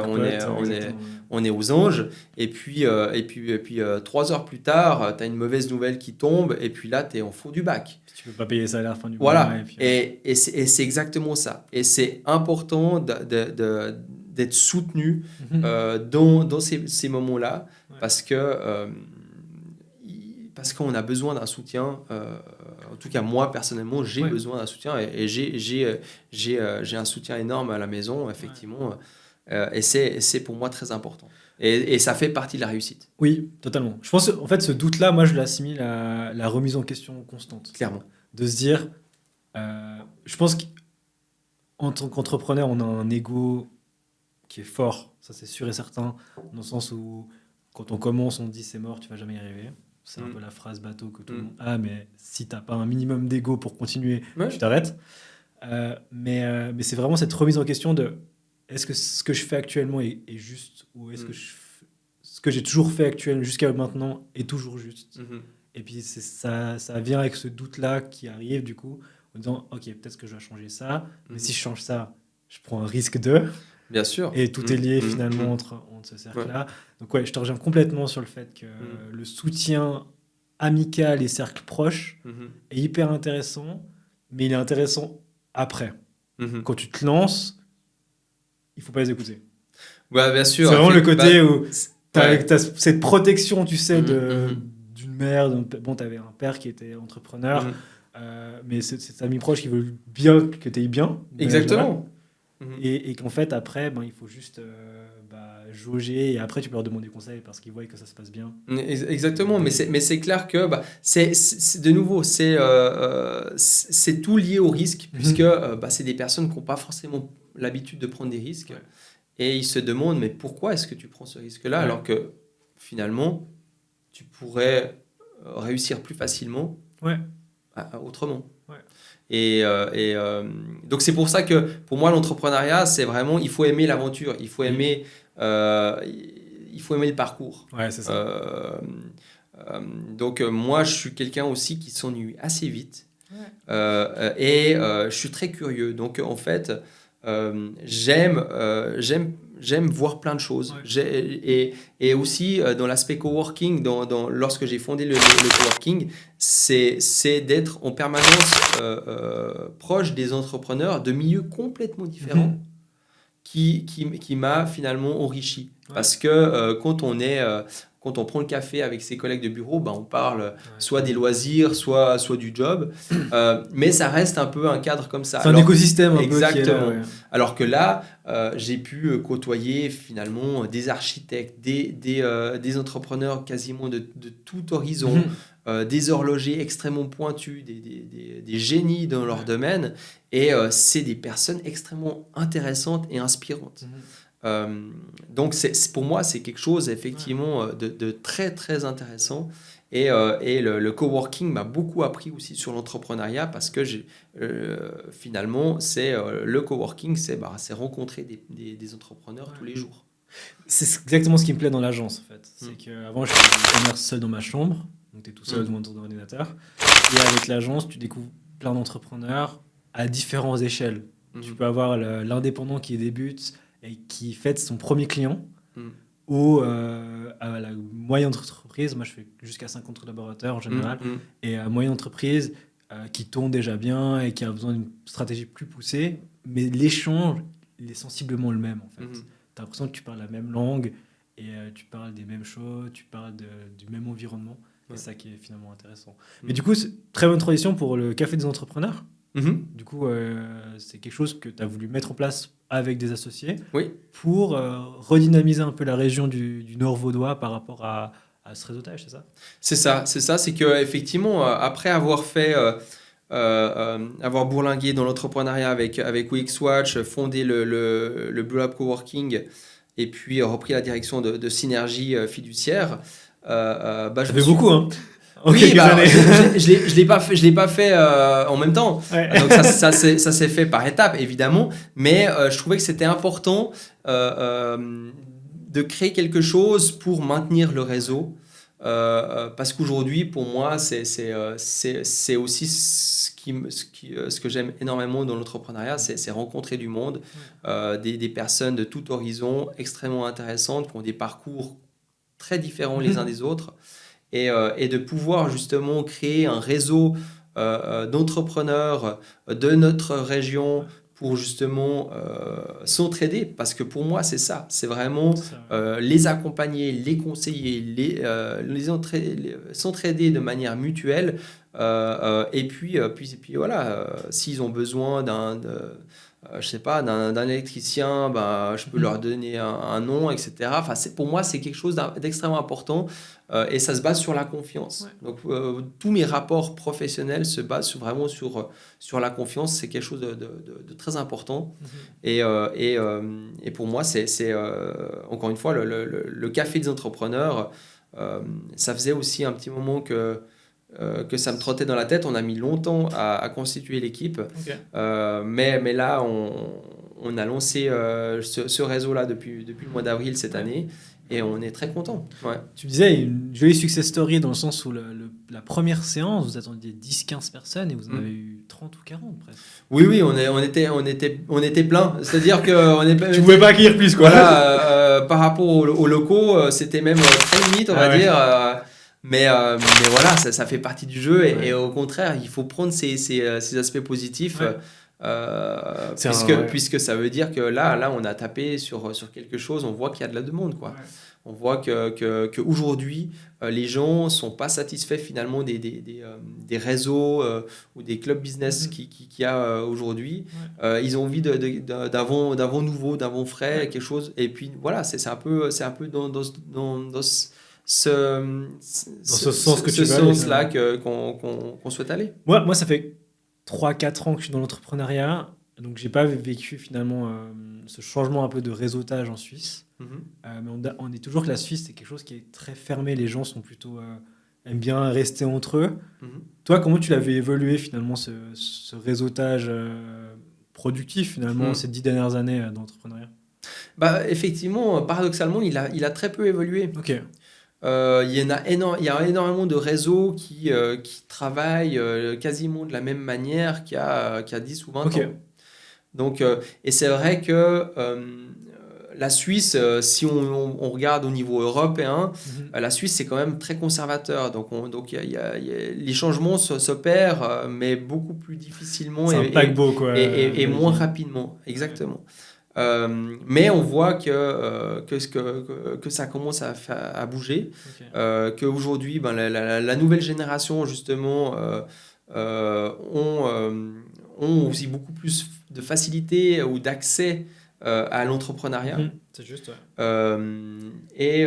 on est aux anges, et puis 3 heures plus tard, tu as une mauvaise nouvelle qui tombe, et puis là, tu es en fond du bac. Tu peux pas payer ça à la fin du mois. Voilà, et c'est exactement ça. Et c'est important d'être soutenu dans ces moments-là, parce qu'on a besoin d'un soutien. En tout cas, moi, personnellement, j'ai besoin d'un soutien, et j'ai un soutien énorme à la maison, effectivement. Et c'est pour moi très important. Et ça fait partie de la réussite. Oui, totalement. Je pense, en fait, ce doute-là, moi, je l'assimile à la remise en question constante. Clairement. De se dire, je pense qu'en tant qu'entrepreneur, on a un ego qui est fort, ça c'est sûr et certain, dans le sens où quand on commence, on dit c'est mort, tu vas jamais y arriver. C'est un peu la phrase bateau que tout le monde a, mais si t'as pas un minimum d'ego pour continuer, tu t'arrêtes. Mais c'est vraiment cette remise en question de est-ce que ce que je fais actuellement est juste, ou est-ce que ce que j'ai toujours fait actuellement jusqu'à maintenant est toujours juste. Et puis ça vient avec ce doute-là qui arrive du coup, en disant ok, peut-être que je dois changer ça, mais si je change ça, je prends un risque de... Bien sûr. Et tout est lié finalement entre ce cercle-là. Donc je te rejoins complètement sur le fait que le soutien amical et cercle proche est hyper intéressant, mais il est intéressant après. Quand tu te lances, il faut pas les écouter. Ouais, bien sûr. C'est vraiment le côté où t'as cette protection, tu sais, d'une mère. Bon, t'avais un père qui était entrepreneur, mais c'est cet ami proche qui veut bien que tu ailles bien. Exactement. Et qu'en fait, après, il faut juste jauger, et après, tu peux leur demander conseil parce qu'ils voient que ça se passe bien. Exactement, mais c'est clair que c'est de nouveau, c'est tout lié au risque, puisque c'est des personnes qui n'ont pas forcément l'habitude de prendre des risques, et ils se demandent, mais pourquoi est-ce que tu prends ce risque-là, alors que finalement, tu pourrais réussir plus facilement autrement. Et donc c'est pour ça que pour moi l'entrepreneuriat, c'est vraiment, il faut aimer l'aventure, il faut aimer le parcours. C'est ça. Donc moi je suis quelqu'un aussi qui s'ennuie assez vite, et je suis très curieux, donc en fait j'aime voir plein de choses. Et aussi dans l'aspect coworking, lorsque j'ai fondé le coworking, c'est d'être en permanence proche des entrepreneurs de milieux complètement différents, qui m'a finalement enrichi. Parce que quand on prend le café avec ses collègues de bureau, on parle soit des loisirs, soit du job, mais ça reste un peu un cadre comme ça. C'est un écosystème un exactement. peu qui est là, Alors que là, j'ai pu côtoyer finalement des architectes, des entrepreneurs quasiment de tout horizon, des horlogers extrêmement pointus, des génies dans leur domaine, et c'est des personnes extrêmement intéressantes et inspirantes. Donc pour moi c'est quelque chose effectivement de très très intéressant, Et le coworking m'a beaucoup appris aussi sur l'entrepreneuriat parce que finalement, le coworking, c'est rencontrer des entrepreneurs tous les jours. C'est exactement ce qui me plaît dans l'agence, en fait. C'est qu'avant, je faisais du commerce seul dans ma chambre, donc tu es tout seul devant ton ordinateur. Et avec l'agence, tu découvres plein d'entrepreneurs à différentes échelles. Tu peux avoir l'indépendant qui débute et qui fête son premier client, ou à la moyenne entreprise, moi je fais jusqu'à 50 collaborateurs en général, et à moyenne entreprise qui tourne déjà bien et qui a besoin d'une stratégie plus poussée, mais l'échange, il est sensiblement le même en fait. Tu as l'impression que tu parles la même langue et tu parles des mêmes choses, tu parles du même environnement. Ouais. C'est ça qui est finalement intéressant. Mais du coup, c'est très bonne tradition pour le café des entrepreneurs. Du coup, c'est quelque chose que tu as voulu mettre en place avec des associés pour redynamiser un peu la région du Nord vaudois par rapport à ce réseautage, c'est ça ? C'est ça. C'est qu'effectivement, après avoir fait... avoir bourlingué dans l'entrepreneuriat avec Wixwatch, fondé le Blue Lab Coworking et puis repris la direction de Synergie Fiduciaire. Ça fait beaucoup, hein. Oui, je l'ai pas fait en même temps. Ouais. Donc ça s'est fait par étapes, évidemment. Mais je trouvais que c'était important de créer quelque chose pour maintenir le réseau. Parce qu'aujourd'hui, pour moi, c'est aussi ce que j'aime énormément dans l'entrepreneuriat, c'est rencontrer du monde, des personnes de tout horizon extrêmement intéressantes qui ont des parcours très différents les uns des autres. Et de pouvoir justement créer un réseau d'entrepreneurs de notre région pour justement s'entraider, parce que pour moi c'est ça, c'est vraiment les accompagner, les conseiller, s'entraider de manière mutuelle, et puis voilà, s'ils ont besoin je sais pas, d'un électricien, je peux leur donner un nom, etc. Enfin, pour moi, c'est quelque chose d'extrêmement important et ça se base sur la confiance. Ouais. Donc, tous mes rapports professionnels se basent vraiment sur la confiance. C'est quelque chose de très important. Et pour moi, c'est encore une fois, le café des entrepreneurs, ça faisait aussi un petit moment que ça me trottait dans la tête. On a mis longtemps à constituer l'équipe. Mais là, on a lancé ce réseau-là depuis le mois d'avril cette année et on est très content. Ouais. Tu me disais, une jolie success story dans le sens où la première séance, vous attendiez 10-15 personnes et vous en avez eu 30 ou 40 presque. Oui, on était plein. C'est-à-dire que... Tu pouvais pas accueillir plus, quoi. Voilà, par rapport aux locaux, c'était même très limite, on va dire. Mais voilà, ça fait partie du jeu et au contraire, il faut prendre ces aspects positifs puisque ça veut dire que là on a tapé sur quelque chose, on voit qu'il y a de la demande, quoi. On voit que aujourd'hui les gens ne sont pas satisfaits finalement des réseaux ou des clubs business qu'il y a aujourd'hui. Ils ont envie d'avant nouveau, d'avant frais, quelque chose. Et puis voilà, c'est un peu dans ce sens-là qu'on souhaite aller. Moi, ça fait 3-4 ans que je suis dans l'entrepreneuriat, donc j'ai pas vécu finalement ce changement un peu de réseautage en Suisse. Mais on dit toujours que la Suisse, c'est quelque chose qui est très fermé. Les gens sont plutôt aiment bien rester entre eux. Toi, comment tu l'avais évolué finalement ce réseautage productif finalement ces 10 dernières années d'entrepreneuriat? Effectivement, paradoxalement, il a très peu évolué. Ok. Il y a énormément de réseaux qui travaillent quasiment de la même manière qu'il y a 10 ou 20 ans. Donc, et c'est vrai que la Suisse, si on regarde au niveau européen, la Suisse, c'est quand même très conservateur. Donc les changements s'opèrent, mais beaucoup plus difficilement et moins rapidement. Exactement. Mais on voit que ça commence à bouger, qu'aujourd'hui, la nouvelle génération, justement, ont aussi beaucoup plus de facilité ou d'accès à l'entrepreneuriat. C'est juste, et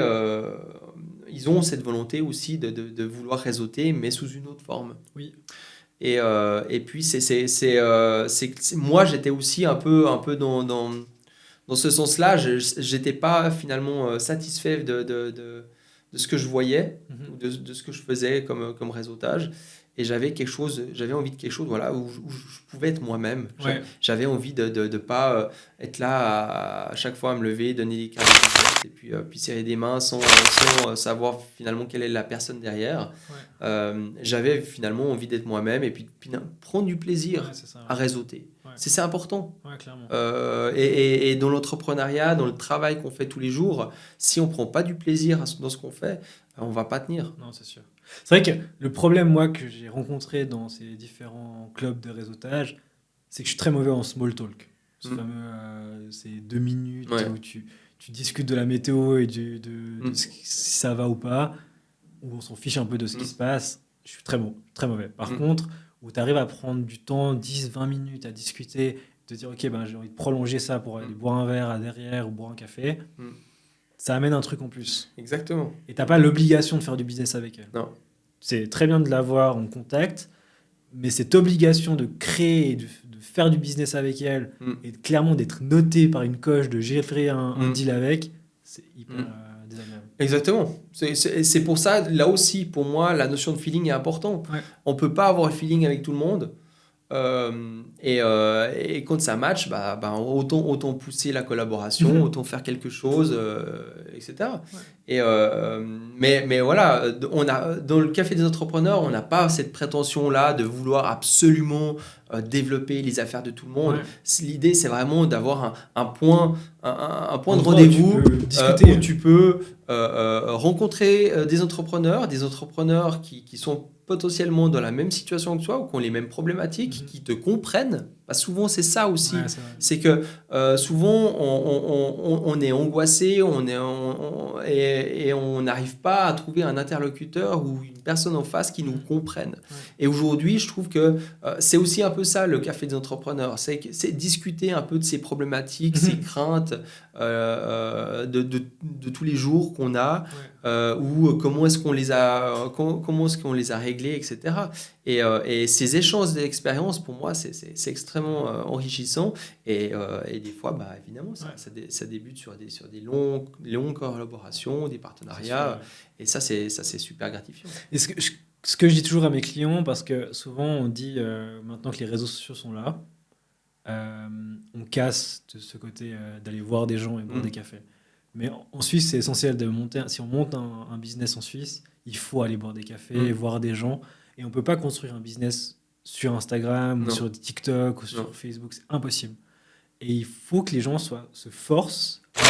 ils ont cette volonté aussi de vouloir réseauter, mais sous une autre forme. Oui. Et puis, moi, j'étais aussi un peu dans ce sens-là. Je n'étais pas finalement satisfait ce que je voyais, ou de ce que je faisais comme réseautage. Et j'avais envie de quelque chose voilà, où je pouvais être moi-même. Ouais. J'avais envie de ne pas être là à chaque fois à me lever, donner des cartes et puis serrer des mains sans savoir finalement quelle est la personne derrière. J'avais finalement envie d'être moi-même et puis prendre du plaisir à réseauter. Ouais. C'est important. Ouais, clairement. Et dans l'entrepreneuriat, dans le travail qu'on fait tous les jours, si on ne prend pas du plaisir dans ce qu'on fait, on ne va pas tenir. Non, c'est sûr. C'est vrai que le problème, moi, que j'ai rencontré dans ces différents clubs de réseautage, c'est que je suis très mauvais en small talk. Ces 2 minutes où tu discutes de la météo et de si ça va ou pas, où on s'en fiche un peu de ce qui se passe. Je suis très mauvais. Par contre, où tu arrives à prendre du temps, 10-20 minutes à discuter, te dire, OK, j'ai envie de prolonger ça pour aller boire un verre à derrière ou boire un café, ça amène un truc en plus. Exactement. Et tu n'as pas l'obligation de faire du business avec elle. Non. C'est très bien de l'avoir en contact, mais cette obligation de créer et de faire du business avec elle et clairement d'être noté par une coche, de gérer un deal avec, c'est hyper désagréable. Exactement. C'est pour ça, là aussi, pour moi, la notion de feeling est importante. Ouais. On ne peut pas avoir le feeling avec tout le monde. Et quand ça match, autant pousser la collaboration, autant faire quelque chose, etc. Ouais. Mais voilà, dans le Café des entrepreneurs, on n'a pas cette prétention-là de vouloir absolument développer les affaires de tout le monde. Ouais. L'idée, c'est vraiment d'avoir un point de rendez-vous où tu peux rencontrer des entrepreneurs qui sont potentiellement dans la même situation que toi ou qui ont les mêmes problématiques, qui te comprennent. Souvent, c'est ça aussi. Ouais, c'est que souvent, on est angoissé et on n'arrive pas à trouver un interlocuteur ou une personne en face qui nous comprenne. Ouais. Et aujourd'hui, je trouve que c'est aussi un peu ça, le Café des entrepreneurs. C'est discuter un peu de ces problématiques, ces craintes de tous les jours qu'on a, ou comment est-ce qu'on les a réglés, etc. Et ces échanges d'expériences, pour moi, c'est extrêmement enrichissant. Et des fois, évidemment, ça débute sur des longues collaborations, des partenariats. Et ça, c'est super gratifiant. Et ce que je dis toujours à mes clients, parce que souvent, on dit, maintenant que les réseaux sociaux sont là, on casse de ce côté d'aller voir des gens et boire des cafés. Mais en Suisse, c'est essentiel de monter. Si on monte un business en Suisse, il faut aller boire des cafés, voir des gens. Et on ne peut pas construire un business sur Instagram ou sur TikTok ou sur Facebook. C'est impossible. Et il faut que les gens se forcent à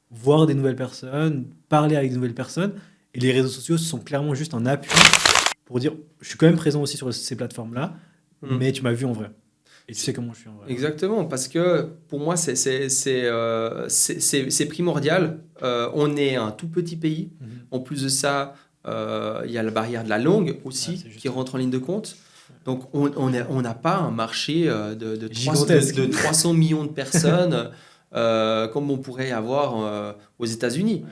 voir des nouvelles personnes, parler avec de nouvelles personnes. Et les réseaux sociaux sont clairement juste un appui pour dire je suis quand même présent aussi sur ces plateformes-là, mais tu m'as vu en vrai. Et tu sais comment je suis en vrai. Exactement, parce que pour moi, c'est primordial. On est un tout petit pays. En plus de ça, il y a la barrière de la langue aussi qui rentre en ligne de compte. Donc, on n'a pas un marché de 300 millions de personnes comme on pourrait avoir aux États-Unis.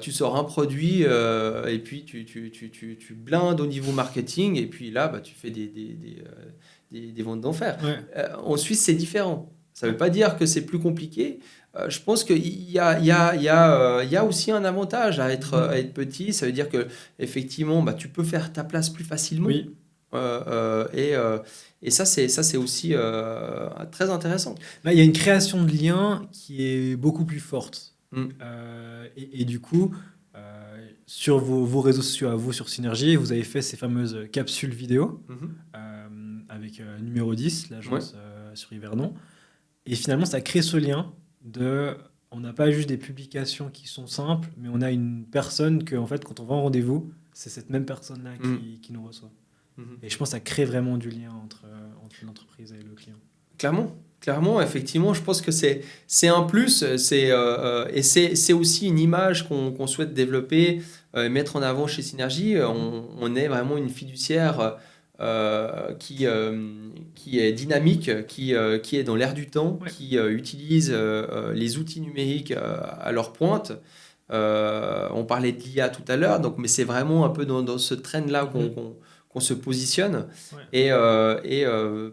Tu sors un produit et puis tu blindes au niveau marketing et puis là, tu fais des ventes d'enfer. Ouais. En Suisse, c'est différent. Ça ne veut pas dire que c'est plus compliqué. Je pense qu'il y a aussi un avantage à être petit. Ça veut dire qu'effectivement, tu peux faire ta place plus facilement. Oui. Et ça, c'est aussi très intéressant. Là, il y a une création de liens qui est beaucoup plus forte. Et du coup, sur vos réseaux sociaux à vous, sur Synergie, vous avez fait ces fameuses capsules vidéo avec numéro 10, l'agence sur Yvernon. Et finalement, ça crée ce lien on n'a pas juste des publications qui sont simples, mais on a une personne que, en fait, quand on va en rendez-vous, c'est cette même personne-là qui nous reçoit. Et je pense que ça crée vraiment du lien entre l'entreprise et le client. Clairement, effectivement, je pense que c'est un plus. Et c'est aussi une image qu'on souhaite développer, mettre en avant chez Synergie. On est vraiment une fiduciaire qui est dynamique, qui est dans l'air du temps, qui utilise les outils numériques à leur pointe. On parlait de l'IA tout à l'heure, mais c'est vraiment un peu dans ce trend-là qu'on se positionne et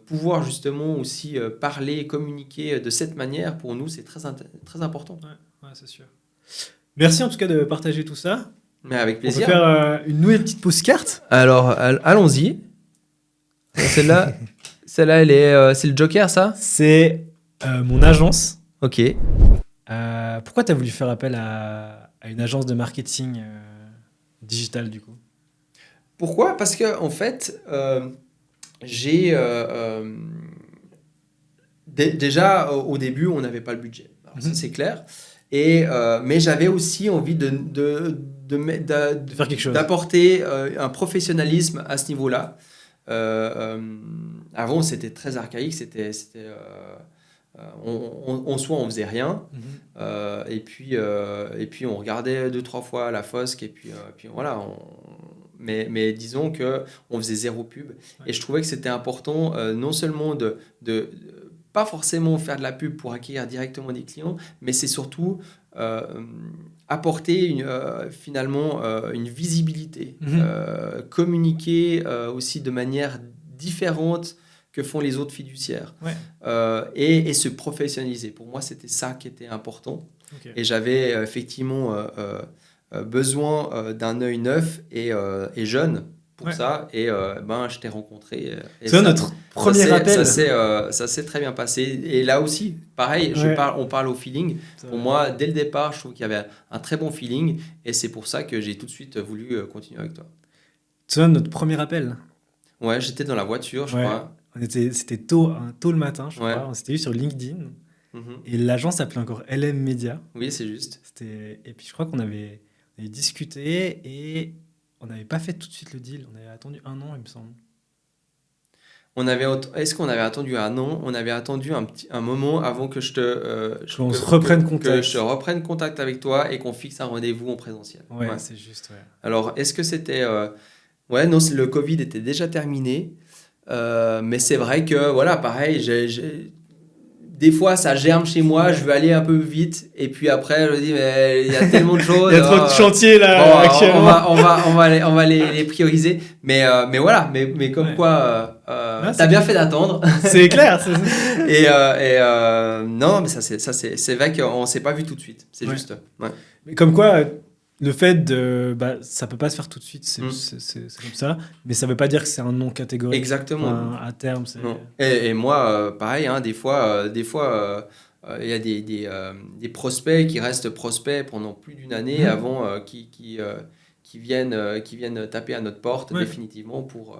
pouvoir justement aussi parler et communiquer de cette manière, pour nous, c'est très important. Ouais, c'est sûr. Merci en tout cas de partager tout ça. Mais avec On plaisir. peut faire une nouvelle petite pause carte. Alors, allons-y. Celle-là, c'est le Joker, ça? C'est mon agence. Ok. Pourquoi tu as voulu faire appel à une agence de marketing digital, du coup? Pourquoi? Parce que en fait, j'ai déjà au début, on n'avait pas le budget. Alors, ça c'est clair. Mais j'avais aussi envie de faire quelque chose. d'apporter un professionnalisme à ce niveau-là. Avant, c'était très archaïque. En soi, on faisait rien. Et puis on regardait 2-3 fois la Fosc. Et puis voilà. Mais disons qu'on faisait zéro pub. Ouais. Et je trouvais que c'était important, non seulement de pas forcément faire de la pub pour acquérir directement des clients, mais c'est surtout apporter finalement une visibilité, communiquer aussi de manière différente que font les autres fiduciaires, et se professionnaliser. Pour moi, c'était ça qui était important. Okay. Et j'avais effectivement besoin d'un œil neuf et jeune pour ça, et je t'ai rencontré. C'est notre premier appel. Ça s'est très bien passé. Et là aussi, pareil, on parle au feeling. Pour moi, dès le départ, je trouve qu'il y avait un très bon feeling, et c'est pour ça que j'ai tout de suite voulu continuer avec toi. C'est notre premier appel. Ouais, j'étais dans la voiture, je crois. C'était tôt le matin, je crois. On s'était vu sur LinkedIn. Et l'agence s'appelait encore LM Media. Oui, c'est juste. Et puis je crois qu'on avait discuté et on n'avait pas fait tout de suite le deal. On avait attendu 1 an, il me semble. Est-ce qu'on avait attendu 1 an? On avait attendu un moment avant que je reprenne contact avec toi et qu'on fixe un rendez-vous en présentiel. Ouais, c'est juste. Ouais. Alors, est-ce que c'était... non, le Covid était déjà terminé. Mais c'est vrai que, voilà, pareil, des fois, ça germe chez moi, je veux aller un peu vite, et puis après, je me dis, mais il y a tellement de choses. Il y a trop de chantiers, là, actuellement. On va les prioriser. Mais voilà, mais comme quoi, t'as bien fait d'attendre. C'est clair. Non, mais c'est vrai qu'on s'est pas vu tout de suite. C'est juste. Ouais. Mais comme quoi... Le fait ça peut pas se faire tout de suite, c'est comme ça, mais ça veut pas dire que c'est un non catégorique. Exactement. À terme, c'est... Non. Et moi, pareil, des fois, il y a des prospects qui restent prospects pendant plus d'1 année avant qui viennent taper à notre porte définitivement pour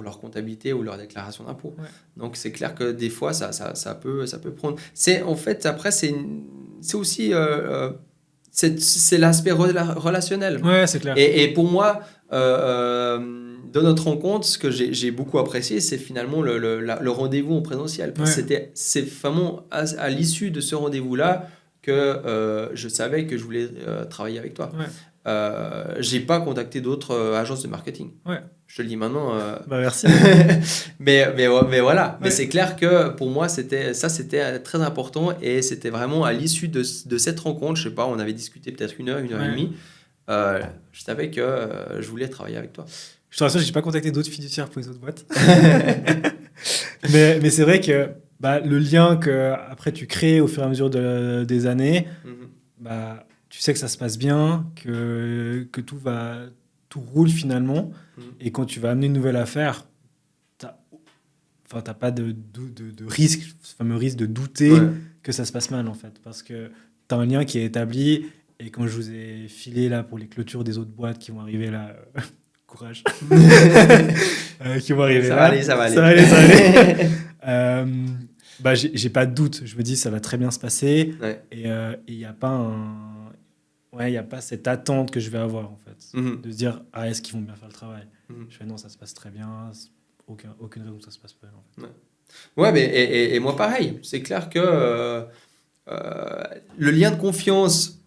leur comptabilité ou leur déclaration d'impôt. Ouais. Donc c'est clair que des fois, ça peut prendre... En fait, après, c'est aussi... c'est l'aspect relationnel. Ouais, c'est clair. Et pour moi, de notre rencontre, ce que j'ai beaucoup apprécié, c'est finalement le rendez-vous en présentiel. C'est vraiment à l'issue de ce rendez-vous-là que je savais que je voulais travailler avec toi. J'ai pas contacté d'autres agences de marketing. Je te le dis maintenant. Merci. mais voilà. Mais c'est clair que pour moi, c'était très important, et c'était vraiment à l'issue de cette rencontre, je sais pas, on avait discuté peut-être 1 heure, 1 heure et demie. Je savais que je voulais travailler avec toi. Je te rassure, j'ai pas contacté d'autres fiduciaires pour les autres boîtes. mais c'est vrai que le lien que après tu crées au fur et à mesure des années, tu sais que ça se passe bien, que tout roule finalement. Et quand tu vas amener une nouvelle affaire, t'as pas de risque, ce fameux risque de douter que ça se passe mal, en fait. Parce que tu as un lien qui est établi. Et quand je vous ai filé là pour les clôtures des autres boîtes qui vont arriver là, courage, qui vont arriver ça va aller. J'ai pas de doute. Je me dis ça va très bien se passer. Et il n'y a pas il a pas cette attente que je vais avoir, en fait, de se dire est-ce qu'ils vont bien faire le travail. Je fais non, ça se passe très bien, aucune raison que ça se passe pas, en fait. Mais et moi pareil, c'est clair que le lien de confiance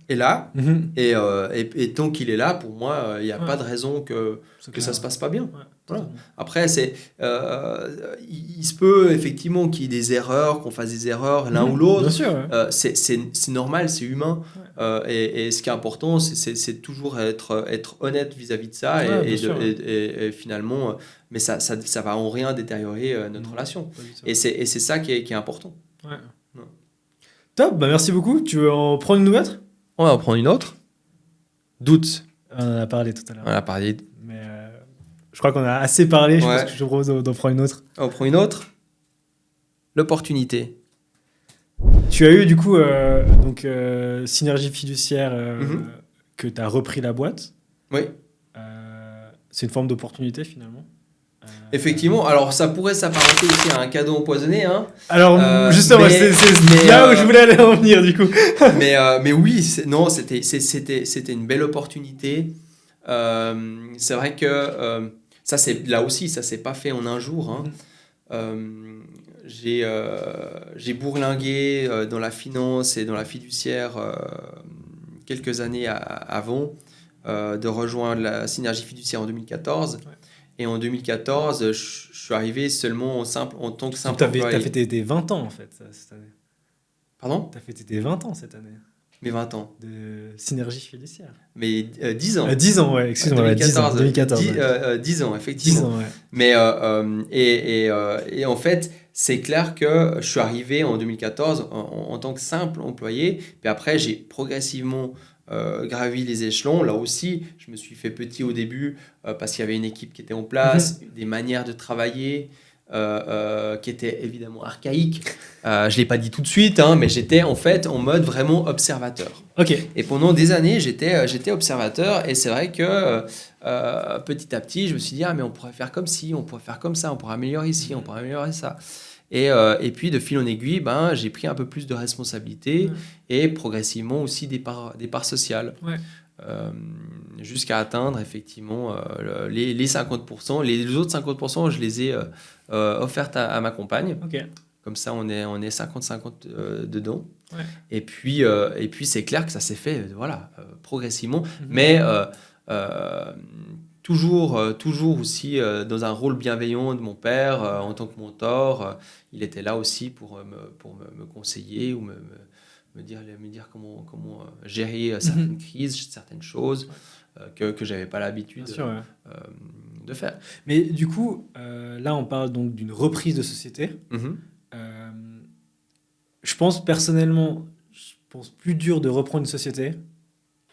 est là, et tant qu'il est là, pour moi, il n'y a pas de raison que ça se passe pas bien. Voilà. Après, il se peut effectivement qu'il y ait des erreurs, qu'on fasse des erreurs l'un ou l'autre. Bien sûr, c'est normal, c'est humain. Et ce qui est important, c'est toujours être honnête vis-à-vis de ça, et finalement, mais ça va en rien détériorer notre relation. Et c'est ça qui est important. Top, merci beaucoup. Tu veux en prendre une autre? On va en prendre une autre. Doute. On en a parlé tout à l'heure. On a parlé. Mais je crois qu'on a assez parlé. Je Ouais. pense que je te propose d'en prendre une autre. On prend une autre. L'opportunité. Tu as eu du coup Synergie Fiduciaire que tu as repris la boîte. Oui. C'est une forme d'opportunité finalement. Effectivement, alors ça pourrait s'apparenter aussi à un cadeau empoisonné. Hein. Alors justement, c'est là où je voulais aller en venir du coup. mais oui, c'était une belle opportunité. C'est vrai que ça s'est pas fait en un jour. Hein. J'ai bourlingué dans la finance et dans la fiduciaire quelques années avant de rejoindre la Synergie Fiduciaire en 2014. Ouais. Et en 2014, je suis arrivé seulement en tant que simple employé. Tu as fait tes 20 ans en fait cette année. Pardon ? Tu as fait tes 20 ans cette année. Mes 20 ans. De Synergie Fiduciaire. Mais 10 ans. 10 ans, ouais, excuse-moi. 2014. 10 ans, effectivement. 10 ans, ouais. Mais, et en fait, c'est clair que je suis arrivé en 2014 en tant que simple employé. Puis après, j'ai progressivement gravi les échelons. Là aussi, je me suis fait petit au début parce qu'il y avait une équipe qui était en place, des manières de travailler qui étaient évidemment archaïques. Je ne l'ai pas dit tout de suite, hein, mais j'étais en fait en mode vraiment observateur. Okay. Et pendant des années, j'étais observateur et c'est vrai que petit à petit, je me suis dit, mais on pourrait faire comme ci, on pourrait faire comme ça, on pourrait améliorer ici, on pourrait améliorer ça. Et puis, de fil en aiguille, j'ai pris un peu plus de responsabilités et progressivement aussi des parts sociales. Ouais. Jusqu'à atteindre effectivement les 50%. Les autres 50%, je les ai offertes à ma compagne. Okay. Comme ça, on est 50-50 dedans. Ouais. Et puis, c'est clair que ça s'est fait progressivement. Mais toujours aussi dans un rôle bienveillant de mon père en tant que mentor. Il était là aussi pour me conseiller ou me dire comment gérer certaines crises, certaines choses que je n'avais pas l'habitude de faire. Mais du coup, là, on parle donc d'une reprise de société. Je pense personnellement, plus dur de reprendre une société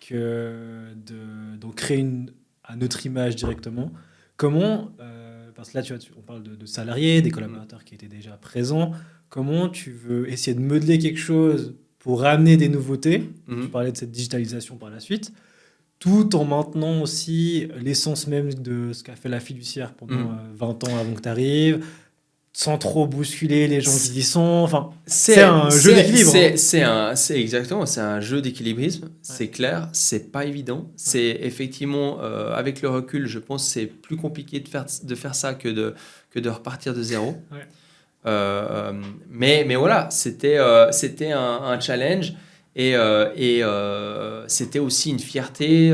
que de créer à notre image directement. Comment, parce que là, on parle de salariés, des collaborateurs qui étaient déjà présents. Comment tu veux essayer de modeler quelque chose pour ramener des nouveautés? Tu parlais de cette digitalisation par la suite, tout en maintenant aussi l'essence même de ce qu'a fait la fiduciaire pendant 20 ans avant que tu arrives, sans trop bousculer les gens qui y sont. Enfin, c'est un jeu d'équilibre. C'est exactement, c'est un jeu d'équilibrisme, c'est clair, c'est pas évident. C'est effectivement, avec le recul, je pense que c'est plus compliqué de faire ça que de repartir de zéro. Mais voilà, c'était un challenge et c'était aussi une fierté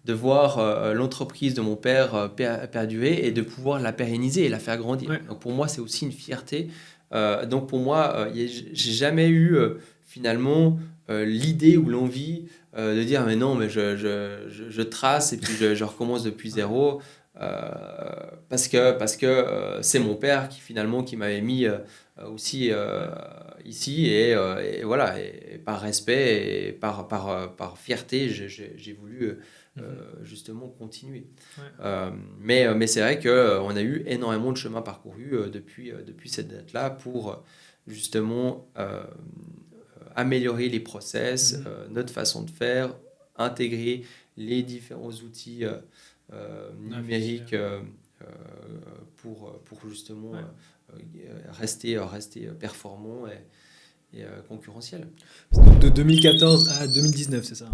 de voir l'entreprise de mon père perdurer et de pouvoir la pérenniser et la faire grandir. Ouais. Donc pour moi, c'est aussi une fierté. Donc pour moi, j'ai jamais eu finalement l'idée ou l'envie de dire mais non, mais je trace et puis je recommence depuis zéro. Parce que c'est mon père qui m'avait mis aussi ici et voilà, et par respect et par fierté j'ai voulu justement continuer. Mais c'est vrai qu'on a eu énormément de chemin parcouru depuis cette date-là pour justement améliorer les process, notre façon de faire, intégrer les différents outils numériques pour justement rester performant et concurrentiel. Donc de 2014 à 2019, c'est ça?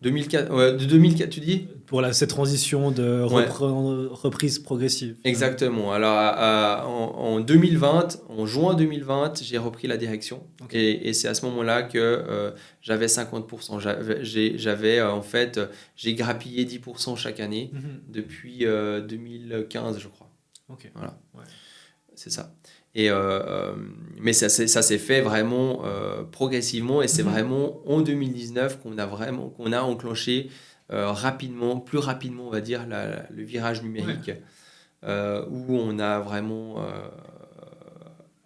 2004, de 2004, tu dis? Pour cette transition de reprise progressive. Exactement. Alors, en 2020, en juin 2020, j'ai repris la direction. Okay. Et c'est à ce moment-là que j'avais 50%. En fait, j'ai grappillé 10% chaque année depuis 2015, je crois. Ok. Voilà. Ouais. C'est ça. Et mais ça s'est fait vraiment progressivement et c'est vraiment en 2019 qu'on a enclenché plus rapidement on va dire le virage numérique où on a vraiment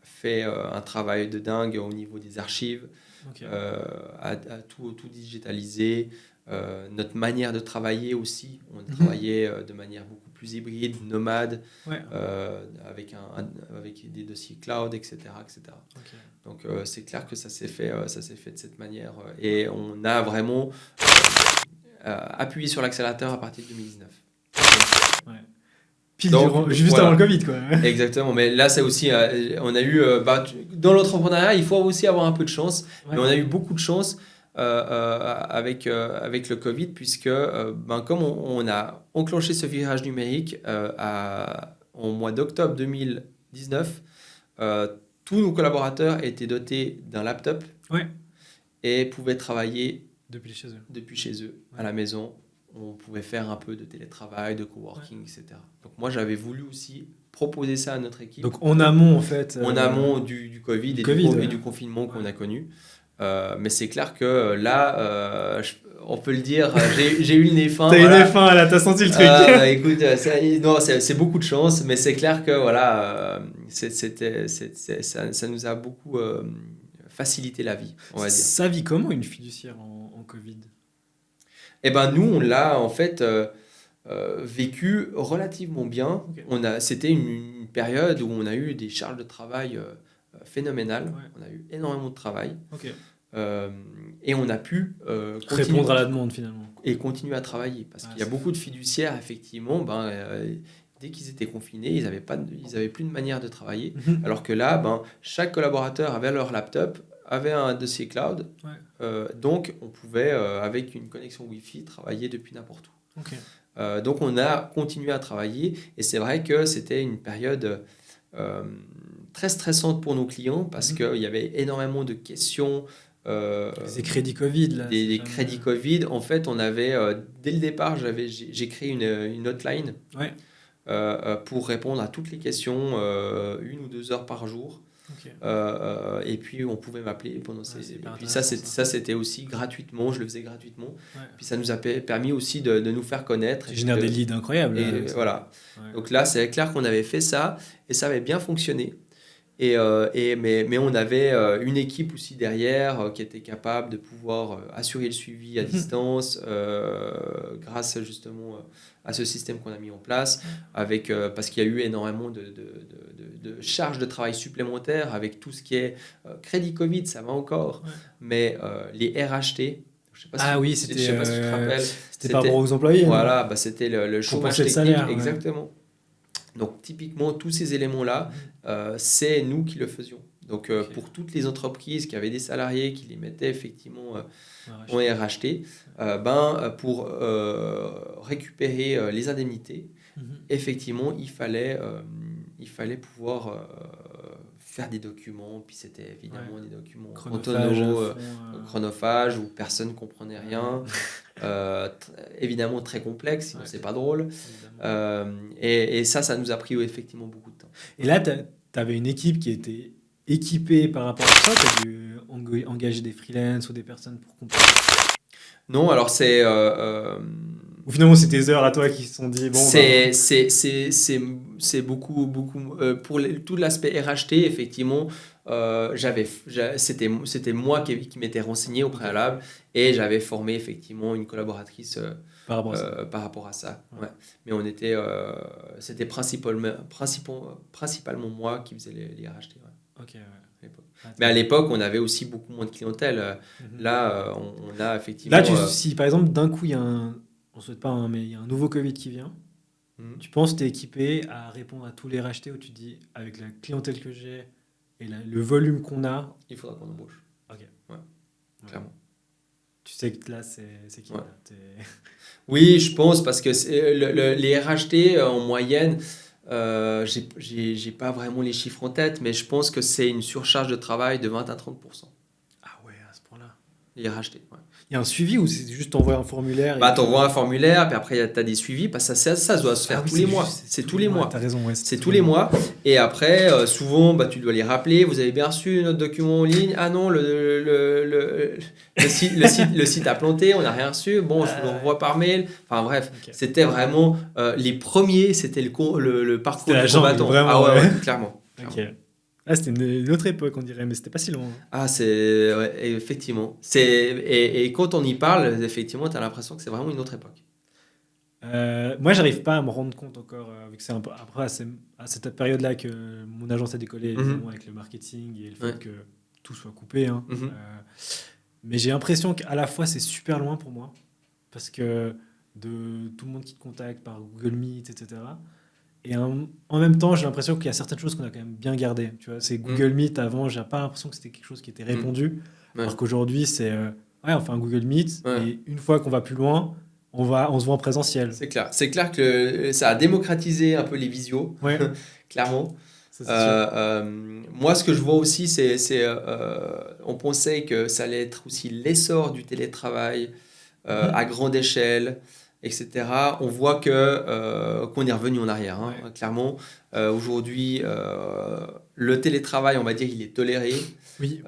fait un travail de dingue au niveau des archives, à tout digitaliser, notre manière de travailler aussi. On travaillait de manière beaucoup plus hybride, nomade, avec des dossiers cloud, etc. Okay. Donc c'est clair que ça s'est fait de cette manière. Et on a vraiment appuyé sur l'accélérateur à partir de 2019. Ouais. Juste avant le Covid, quoi. Exactement, mais là c'est aussi, on a eu, dans l'entrepreneuriat, il faut aussi avoir un peu de chance, mais on a eu beaucoup de chance avec le Covid, puisque comme on a enclenché ce virage numérique au mois d'octobre 2019, tous nos collaborateurs étaient dotés d'un laptop et pouvaient travailler depuis chez eux à la maison. On pouvait faire un peu de télétravail, de coworking, etc. Donc moi, j'avais voulu aussi proposer ça à notre équipe. Donc en amont, en fait. En amont du Covid et du confinement qu'on a connu. Mais c'est clair que là, on peut le dire, j'ai eu le nez fin. T'as eu le nez fin, là, t'as senti le truc. Écoute, c'est beaucoup de chance, mais c'est clair que voilà, ça nous a beaucoup facilité la vie, on va dire. Ça vit comment une fiduciaire en Covid ? Eh ben nous, on l'a en fait vécu relativement bien. Okay. C'était une période où on a eu des charges de travail phénoménales. On a eu énormément de travail. Okay. Et on a pu répondre à la demande finalement. Et continuer à travailler. Parce qu'il y a beaucoup de fiduciaires, effectivement, dès qu'ils étaient confinés, ils n'avaient plus de manière de travailler. Alors que là, chaque collaborateur avait leur laptop, avait un dossier cloud, donc on pouvait, avec une connexion Wi-Fi, travailler depuis n'importe où. Okay. Donc on a continué à travailler, et c'est vrai que c'était une période très stressante pour nos clients, parce qu'il y avait énormément de questions. Des crédits Covid. Là, des crédits Covid. En fait, on avait, dès le départ, j'ai créé une hotline pour répondre à toutes les questions, 1 ou 2 heures par jour. Okay. Et puis on pouvait m'appeler pendant et puis ça c'était aussi gratuitement, je le faisais gratuitement. Puis ça nous a permis aussi de nous faire connaître. Tu génères des leads incroyables. Et voilà. Donc là c'est clair qu'on avait fait ça et ça avait bien fonctionné. Mais on avait une équipe aussi derrière qui était capable de pouvoir assurer le suivi à distance grâce justement à ce système qu'on a mis en place, parce qu'il y a eu énormément de charges de travail supplémentaires avec tout ce qui est crédit Covid, ça va encore, mais les RHT, je sais pas si tu te rappelles. C'était par rapport aux employés. Voilà, c'était le chômage technique, salaire, exactement. Donc, typiquement, tous ces éléments-là, c'est nous qui le faisions. Donc, pour toutes les entreprises qui avaient des salariés, qui les mettaient effectivement en RHT, pour récupérer les indemnités, effectivement, il fallait pouvoir faire des documents. Puis, c'était évidemment des documents chronophages où personne ne comprenait rien. Évidemment très complexe, sinon c'est pas drôle. Et ça nous a pris effectivement beaucoup de temps. Et là, tu avais une équipe qui était équipée par rapport à ça. Tu as dû engager des freelances ou des personnes pour comprendre. Non, alors c'est... Ou finalement, c'est tes heures à toi qui se sont dit... C'est beaucoup pour tout l'aspect RHT, effectivement, c'était moi qui m'étais renseigné au préalable et j'avais formé effectivement une collaboratrice par rapport à ça. Ouais. Mais on était, c'était principalement moi qui faisais les RHT. Okay, mais à l'époque, on avait aussi beaucoup moins de clientèle. Là, on a effectivement... Là, si par exemple, d'un coup, il y a on ne souhaite pas, mais il y a un nouveau Covid qui vient, tu penses que tu es équipé à répondre à tous les RHT où tu te dis, avec la clientèle que j'ai et le volume qu'on a... Il faudra qu'on embauche. Ok. Ouais, clairement. Tu sais que là, c'est qui là Oui, je pense, parce que les RHT, en moyenne... j'ai pas vraiment les chiffres en tête, mais je pense que c'est une surcharge de travail de 20 à 30%. Ah ouais, à ce point-là. Les RHT, Il y a un suivi ou c'est juste t'envoies un formulaire t'envoies un formulaire, puis après t'as des suivis, parce que ça doit se faire tous les mois. C'est tous les mois. T'as raison, c'est tous les mois. Et après, souvent, tu dois les rappeler. Vous avez bien reçu notre document en ligne. Ah non, le site a planté, on n'a rien reçu. Bon, je vous l'envoie par mail. Enfin bref, c'était vraiment les premiers, c'était le parcours du combattant. Vraiment, ouais, clairement. Ok. Ah, c'était une autre époque, on dirait, mais c'était pas si loin. Ah, c'est ouais, effectivement. Et quand on y parle, effectivement, tu as l'impression que c'est vraiment une autre époque. Moi, j'arrive pas à me rendre compte encore, vu que c'est un peu après à cette période-là que mon agence a décollé, évidemment, Mhm. avec le marketing et le Ouais. fait que tout soit coupé, hein. Mhm. Mais j'ai l'impression qu'à la fois, c'est super loin pour moi, parce que de tout le monde qui te contacte par Google Meet, etc. Et en même temps, j'ai l'impression qu'il y a certaines choses qu'on a quand même bien gardées. Tu vois, c'est Mhm. Google Meet avant, j'ai pas l'impression que c'était quelque chose qui était Mhm. répandu, Ouais. alors qu'aujourd'hui, c'est ouais, on fait un Google Meet Ouais. et une fois qu'on va plus loin, on se voit en présentiel. C'est clair. C'est clair que ça a démocratisé un peu les visios, Ouais, clairement. ça c'est sûr. Moi, ce que je vois aussi, on pensait que ça allait être aussi l'essor du télétravail à Mhm. grande échelle, etc. On voit qu'on est revenu en arrière, hein, Ouais. clairement. Aujourd'hui, le télétravail, on va dire, il est toléré, Oui,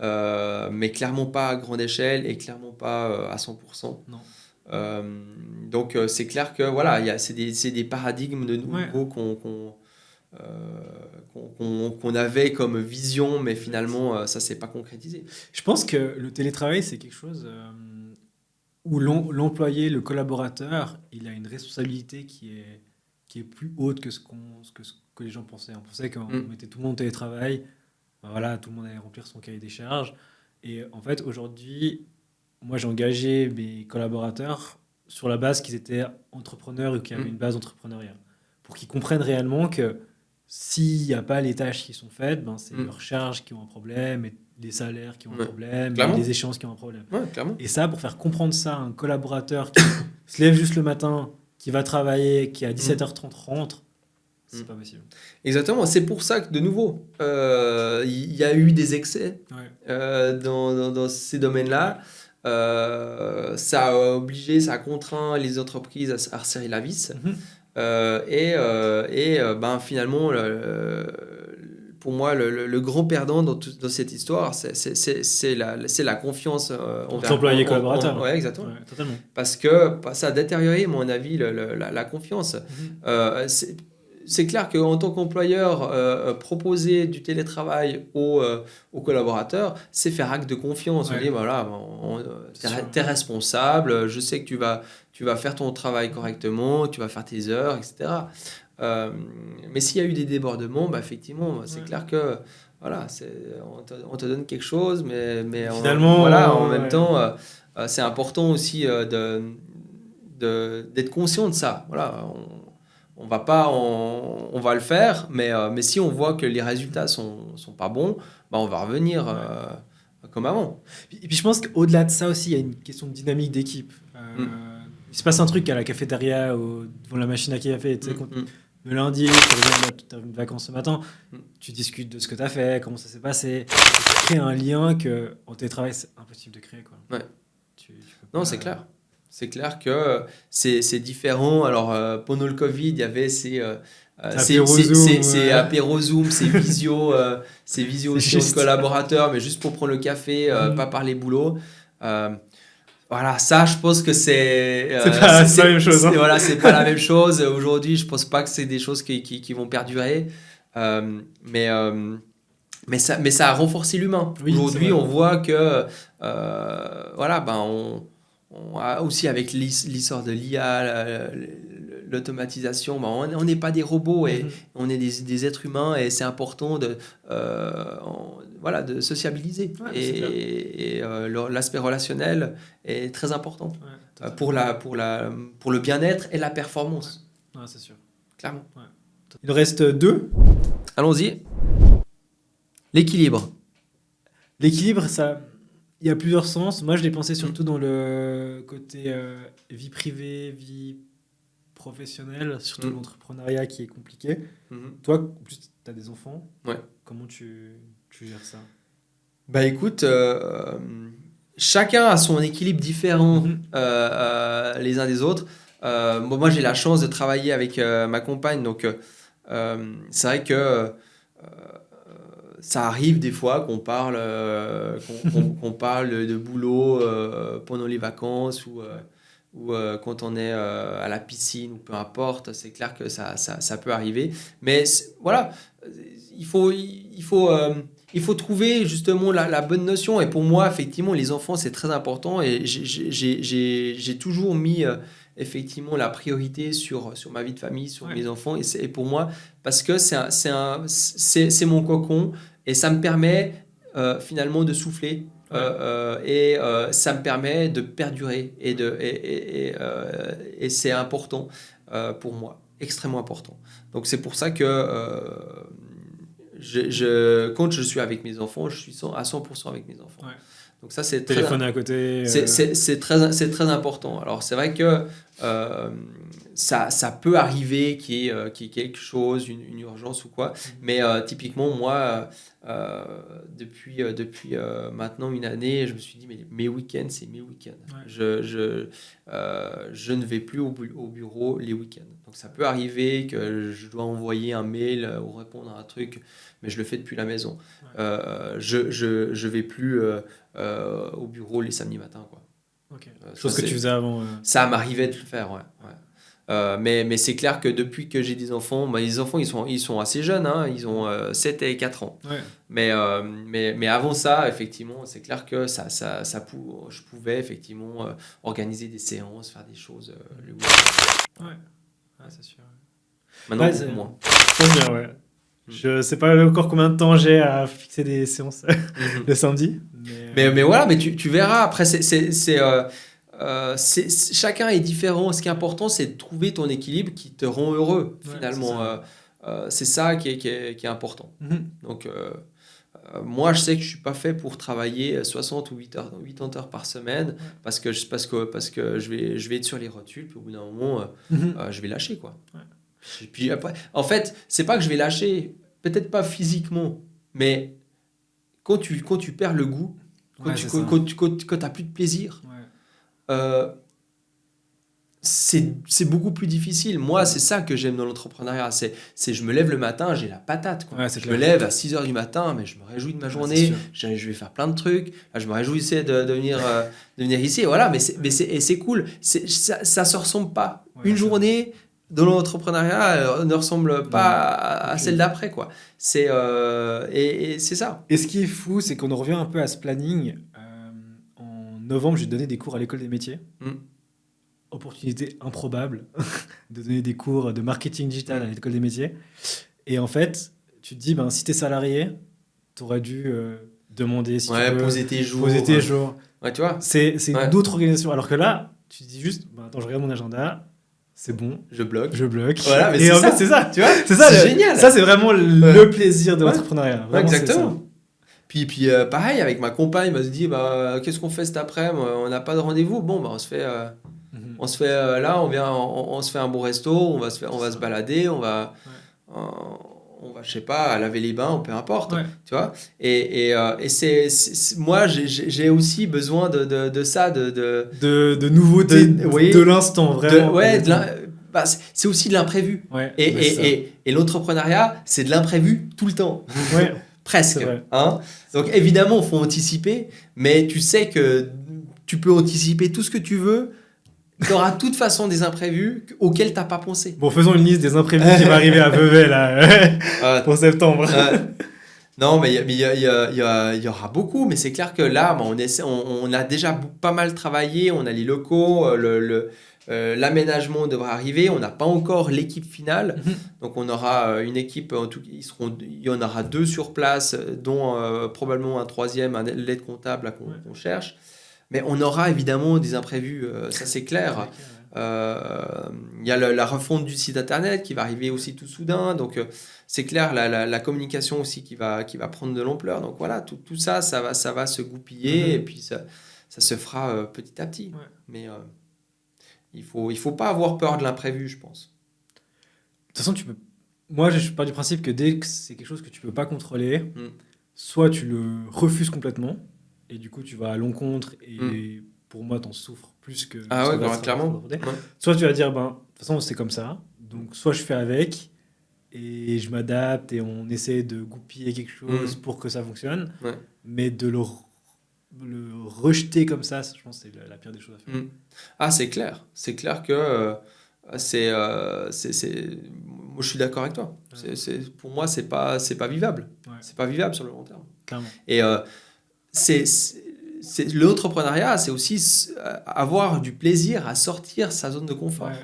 mais clairement pas à grande échelle et clairement pas à 100%. non. Donc, c'est clair que voilà, c'est des paradigmes de Ouais, nouveau qu'on avait comme vision, mais exact. finalement, ça s'est pas concrétisé. Je pense que le télétravail, c'est quelque chose où l'employé, le collaborateur, il a une responsabilité qui est plus haute que ce que les gens pensaient. On pensait qu'on Mm, mettait tout le monde au télétravail, ben voilà, tout le monde allait remplir son cahier des charges. Et en fait, aujourd'hui, moi, j'ai engagé mes collaborateurs sur la base qu'ils étaient entrepreneurs ou qu'ils avaient une mm, base entrepreneuriale. Pour qu'ils comprennent réellement que s'il n'y a pas les tâches qui sont faites, ben, c'est mm. leurs charges qui ont un problème, et les salaires qui ont un Ouais. problème, et les Clairement. échéances qui ont un problème. Ouais, clairement. Et ça, pour faire comprendre ça à un collaborateur qui se lève juste le matin, qui va travailler, qui à Mm, 17h30 rentre, c'est mm. pas possible. Exactement. C'est pour ça que, de nouveau, il y a eu des excès Ouais, dans ces domaines-là. ouais. Ça a obligé, ça a contraint les entreprises à resserrer la vis. Mhm. Ben, finalement, pour moi, le grand perdant dans cette histoire, c'est la confiance Entre l'employé et le collaborateur. ouais, exactement. Ouais, totalement. Parce que bah, ça a détérioré, à mon avis, la confiance. Mhm. Euh, c'est c'est clair qu'en tant qu'employeur, proposer du télétravail aux collaborateurs, c'est faire acte de confiance. On dit, Ouais, voilà, c'est sûr. tu es responsable, je sais que tu vas faire ton travail correctement, tu vas faire tes heures, etc. Euh, mais s'il y a eu des débordements, bah, effectivement, c'est Ouais. clair que voilà, on te donne quelque chose, Et voilà, en finalement, même ouais. temps, c'est important aussi d'être conscient de ça. Voilà, on va pas, on va le faire, mais si on voit que les résultats sont pas bons, bah, on va revenir Ouais. comme avant. Et puis je pense qu'au-delà de ça aussi, il y a une question de dynamique d'équipe. Mm, Il se passe un truc à la cafétéria ou devant la machine à café. Tu sais, mm, mm, le lundi, tu reviens tu reviens de vacances ce matin, mm. tu discutes de ce que tu as fait, comment ça s'est passé. Et tu crées un lien que en télétravail, c'est impossible de créer. Quoi. Ouais. Tu peux Non, pas. c'est clair. C'est clair que c'est différent. Alors, pendant le Covid, il y avait C'est apéro Zoom, ces apéro Zoom, ces visio c'est aussi entre juste. collaborateurs, mais juste pour prendre le café, pas Mhm. parler boulot. Euh, voilà, ça, je pense que C'est pas la même chose. Hein. voilà, c'est pas la même chose. Aujourd'hui, je pense pas que c'est des choses qui vont perdurer. Euh, mais, euh, mais ça a renforcé l'humain. Oui, c'est Aujourd'hui, vrai. on voit que, voilà, ben on a aussi avec l'essor de l'IA, l'automatisation, ben on n'est pas des robots et Mhm. on est des êtres humains et c'est important voilà, de sociabiliser. Ouais, c'est clair. L'aspect relationnel est très important Ouais, totalement. pour le bien-être et la performance, Ouais, c'est sûr. clairement. Ouais. Il en reste deux. Allons-y. L'équilibre. L'équilibre, ça, il y a plusieurs sens. Moi, je l'ai pensé surtout dans le côté vie privée, vie professionnelle, surtout Mm. l'entrepreneuriat qui est compliqué. Mhm. Toi, en plus, tu as des enfants. Ouais. Comment tu gères ça? Bah écoute, chacun a son équilibre différent Mhm. les uns des autres. Moi, j'ai la chance de travailler avec ma compagne, donc c'est vrai que ça arrive des fois qu'on parle de boulot pendant les vacances ou quand on est à la piscine, ou peu importe, c'est clair que ça peut arriver. Mais voilà, il faut trouver justement la bonne notion. Et pour moi, effectivement, les enfants, c'est très important. Et j'ai toujours mis effectivement la priorité sur ma vie de famille, sur mes enfants. Et pour moi, parce que c'est mon cocon et ça me permet finalement de souffler. Et ça me permet de perdurer et c'est important pour moi, extrêmement important. Donc c'est pour ça que quand je suis avec mes enfants, je suis à 100% avec mes enfants. Donc ça, c'est téléphone à côté. C'est très important. Alors c'est vrai que ça peut arriver qu'il y ait quelque chose, une urgence ou quoi. Mais typiquement, moi, depuis maintenant une année, je me suis dit, mais mes week-ends, c'est mes week-ends. Je ne vais plus au bureau les week-ends. Donc ça peut arriver que je dois envoyer un mail ou répondre à un truc, mais je le fais depuis la maison. Je vais plus au bureau les samedis matins, quoi. Chose que tu faisais avant. Ça m'arrivait de le faire, mais c'est clair que depuis que j'ai des enfants, les enfants ils sont assez jeunes, hein, ils ont 7 et 4 ans. Mais avant ça, effectivement, c'est clair que je pouvais effectivement organiser des séances, faire des choses le week-end. C'est sûr. Maintenant, beaucoup moins. C'est bien, Je sais pas encore combien de temps j'ai à fixer des séances le samedi. Mais voilà, mais tu verras. Après, chacun est différent. Ce qui est important, c'est de trouver ton équilibre qui te rend heureux, finalement. C'est ça qui est important. Donc, moi, je sais que je ne suis pas fait pour travailler 60 ou 80 heures par semaine parce que je vais être sur les rotules. Puis au bout d'un moment, je vais lâcher, quoi. Et puis après, en fait, c'est pas que je vais lâcher, peut-être pas physiquement, mais quand tu perds le goût, quand tu n'as plus de plaisir, c'est beaucoup plus difficile. Moi, c'est ça que j'aime dans l'entrepreneuriat. Je me lève le matin, j'ai la patate, quoi. Je me lève à 6 heures du matin, mais je me réjouis de ma journée. Je vais faire plein de trucs. Là, je me réjouissais de venir ici. Voilà, mais c'est cool. Ça ne se ressemble pas. Une journée dans l'entrepreneuriat ne ressemble pas à celle d'après, quoi. Et c'est ça. Et ce qui est fou, c'est qu'on en revient un peu à ce planning. En novembre, j'ai donné des cours à l'école des métiers. Opportunité improbable de donner des cours de marketing digital à l'école des métiers. Et en fait, tu te dis, si tu es salarié, tu aurais dû demander si tu veux poser tes jours. Tu vois, c'est une autre organisation. Alors que là, tu te dis juste, attends, je regarde mon agenda, c'est bon. Je bloque. Voilà, mais en fait, c'est ça. Tu vois, c'est génial. Ça, c'est vraiment le plaisir de l'entrepreneuriat. Vraiment, exactement. Puis pareil, avec ma compagne, elle m'a dit, qu'est-ce qu'on fait cet après-midi ? On n'a pas de rendez-vous. Bon, on se fait... On se fait là, on se fait un bon resto, on va se balader, on va je sais pas, laver les bains, peu importe, tu vois. Et moi, j'ai aussi besoin de ça, de nouveautés, de l'instant, vraiment. C'est aussi de l'imprévu. Et l'entrepreneuriat, c'est de l'imprévu tout le temps. Presque. Hein. Donc évidemment, il faut anticiper, mais tu sais que tu peux anticiper tout ce que tu veux. Tu auras de toute façon des imprévus auxquels tu n'as pas pensé. Bon, faisons une liste des imprévus qui va arriver à Vevey là, pour septembre. Non, mais il y aura beaucoup. Mais c'est clair que là, on a déjà pas mal travaillé. On a les locaux, l'aménagement devrait arriver. On n'a pas encore l'équipe finale. Donc, on aura une équipe. En tout, il y en aura 2 sur place, dont probablement un 3e, un aide comptable qu'on cherche. Mais on aura évidemment des imprévus, ça c'est clair. Il y a la refonte du site internet qui va arriver aussi tout soudain. Donc c'est clair, la communication aussi qui va prendre de l'ampleur. Donc voilà, tout ça va se goupiller et puis ça se fera petit à petit. Mais il faut pas avoir peur de l'imprévu, je pense. De toute façon, moi je pars du principe que dès que c'est quelque chose que tu peux pas contrôler, soit tu le refuses complètement. Et du coup, tu vas à l'encontre et pour moi, t'en souffres plus que... clairement. Soit tu vas dire, de toute façon, c'est comme ça. Donc, soit je fais avec et je m'adapte et on essaie de goupiller quelque chose pour que ça fonctionne. Mais de le rejeter comme ça, je pense que c'est la pire des choses à faire. Ah, c'est clair. C'est clair que moi, je suis d'accord avec toi. Pour moi, c'est pas vivable. Ouais. C'est pas vivable sur le long terme. Clairement. Et l'entrepreneuriat, c'est aussi avoir du plaisir à sortir sa zone de confort. Ouais.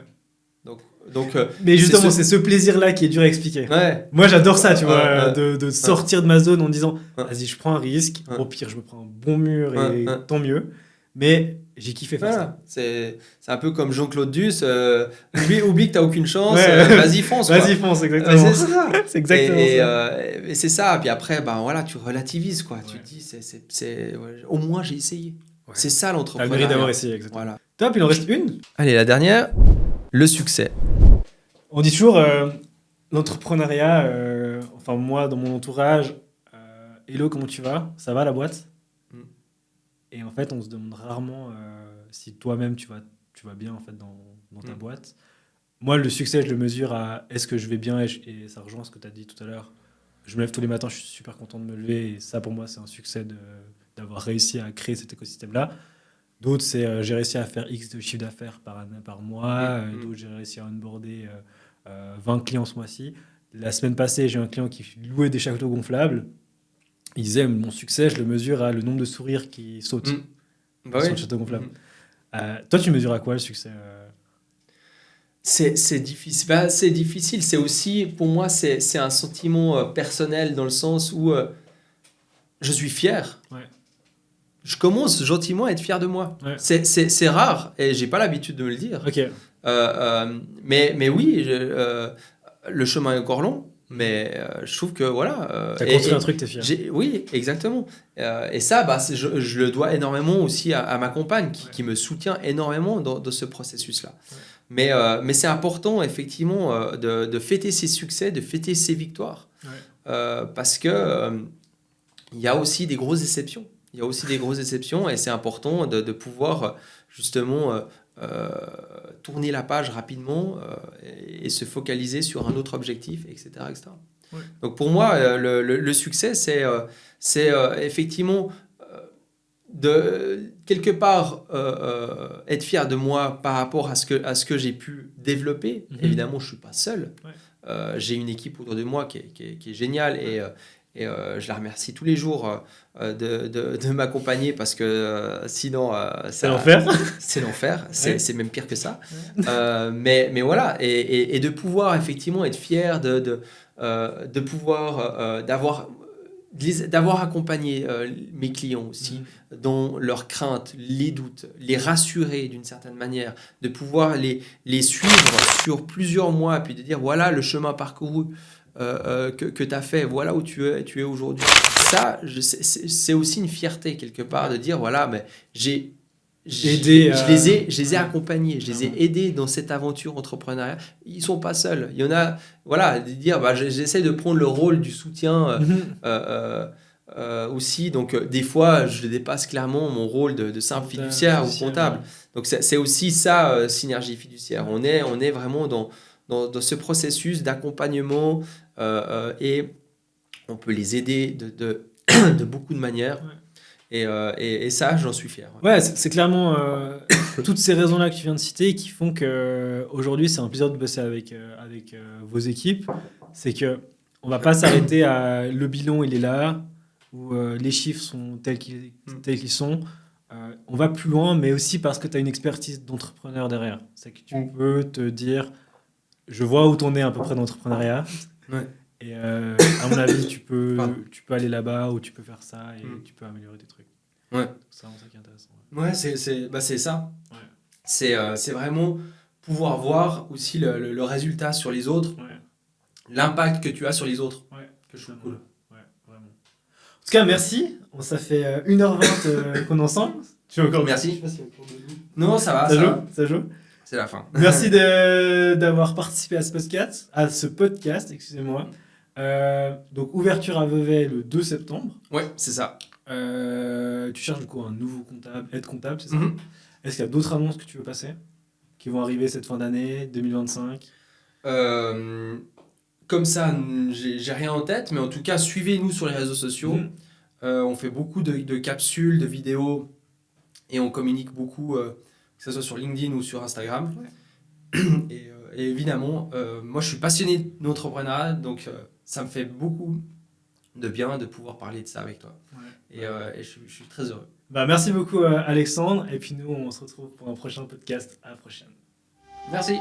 Donc, mais justement, c'est ce plaisir-là qui est dur à expliquer. Ouais. Moi, j'adore ça, tu vois, de sortir de ma zone en disant vas-y, je prends un risque. Au pire, je me prends un bon mur et tant mieux. Mais j'ai kiffé faire ça. C'est un peu comme Jean-Claude Duss. Oublie que t'as aucune chance. Ouais. Vas-y, fonce. Vas-y, fonce, exactement. C'est ça. C'est exactement ça. Et c'est ça. Puis après, voilà, tu relativises, quoi. Ouais. Tu te dis, au moins, j'ai essayé. Ouais. C'est ça l'entrepreneuriat. T'as le mérite d'avoir essayé, exactement. Voilà. Top, il en reste une. Allez, la dernière. Le succès. On dit toujours l'entrepreneuriat, enfin moi dans mon entourage, hello, comment tu vas? Ça va la boîte? Et en fait, on se demande rarement si toi-même tu vas bien en fait dans ta boîte. Moi, le succès, je le mesure à est-ce que je vais bien, et ça rejoint ce que tu as dit tout à l'heure. Je me lève tous les matins, je suis super content de me lever, et ça pour moi, c'est un succès d'avoir réussi à créer cet écosystème-là. D'autres, c'est j'ai réussi à faire X de chiffre d'affaires par mois. D'autres, j'ai réussi à onboarder 20 clients ce mois-ci. La semaine passée, j'ai un client qui louait des châteaux gonflables. Il disait mon succès, je le mesure à le nombre de sourires qui sautent sur le château gonflable. Toi, tu mesures à quoi le succès C'est difficile. C'est difficile. C'est aussi, pour moi, c'est un sentiment personnel dans le sens où je suis fier. Ouais. Je commence gentiment à être fier de moi. Ouais. C'est rare et j'ai pas l'habitude de me le dire. Okay. Mais oui, le chemin est encore long. Mais je trouve que voilà. T'as construit un truc, t'es fier. Oui, exactement. Et ça, je le dois énormément aussi à ma compagne qui me soutient énormément dans ce processus-là. Ouais. Mais c'est important, effectivement, de fêter ses succès, de fêter ses victoires. Ouais. Parce que il y a aussi des grosses déceptions. Et c'est important de pouvoir justement tourner la page rapidement et se focaliser sur un autre objectif, etc. Ouais. Donc pour moi, le succès, c'est effectivement de quelque part être fier de moi par rapport à ce que j'ai pu développer. Évidemment, je ne suis pas seul. Ouais. J'ai une équipe autour de moi qui est géniale et je la remercie tous les jours de m'accompagner parce que sinon c'est l'enfer. C'est l'enfer, c'est même pire que ça. Mais voilà, et de pouvoir effectivement être fier de pouvoir d'avoir accompagné mes clients aussi dans leurs craintes, les doutes, les rassurer d'une certaine manière, de pouvoir les suivre sur plusieurs mois puis de dire voilà le chemin parcouru que tu as fait, voilà où tu es aujourd'hui. Ça, c'est aussi une fierté quelque part de dire voilà, mais je les ai accompagnés, je les ai aidés dans cette aventure entrepreneuriale. Ils sont pas seuls. Il y en a, voilà, de dire j'essaie de prendre le rôle du soutien aussi. Donc des fois, je dépasse clairement mon rôle de simple fiduciaire ou comptable. Donc c'est aussi ça, synergie fiduciaire. On est vraiment dans ce processus d'accompagnement et on peut les aider de beaucoup de manières. Ouais. Et ça, j'en suis fier. Ouais, c'est clairement toutes ces raisons-là que tu viens de citer qui font qu'aujourd'hui, c'est un plaisir de bosser avec vos équipes. C'est qu'on ne va pas s'arrêter à le bilan, il est là, ou les chiffres sont tels qu'ils sont. On va plus loin, mais aussi parce que tu as une expertise d'entrepreneur derrière. C'est que tu peux te dire je vois où t'en es à peu près d'entrepreneuriat. Ouais. Et à mon avis, tu peux aller là-bas ou tu peux faire ça et tu peux améliorer tes trucs. Ouais. C'est vraiment ça qui est intéressant. Ouais, c'est ça. Ouais. C'est vraiment pouvoir voir aussi le résultat sur les autres, l'impact que tu as sur les autres. Ouais. Que je trouve cool. Ouais, vraiment. En tout cas, merci. Ça fait 1h20 qu'on est ensemble. Tu veux encore merci. Je sais pas s'il y a encore de... Non, ça va. Ça joue. C'est la fin. Merci d'avoir participé à ce podcast, excusez-moi. Donc, ouverture à Vevey le 2 septembre. Ouais, c'est ça. Tu cherches du coup un nouveau comptable, aide-comptable, c'est ça? Est-ce qu'il y a d'autres annonces que tu veux passer qui vont arriver cette fin d'année, 2025? Comme ça, j'ai rien en tête, mais en tout cas, suivez-nous sur les réseaux sociaux. On fait beaucoup de capsules, de vidéos et on communique beaucoup, que ce soit sur LinkedIn ou sur Instagram. Ouais. Et évidemment, moi je suis passionné d'entrepreneuriat, donc ça me fait beaucoup de bien de pouvoir parler de ça avec toi. Ouais. Et je suis très heureux. Bah, merci beaucoup Alexandre, et puis nous on se retrouve pour un prochain podcast. À la prochaine. Merci.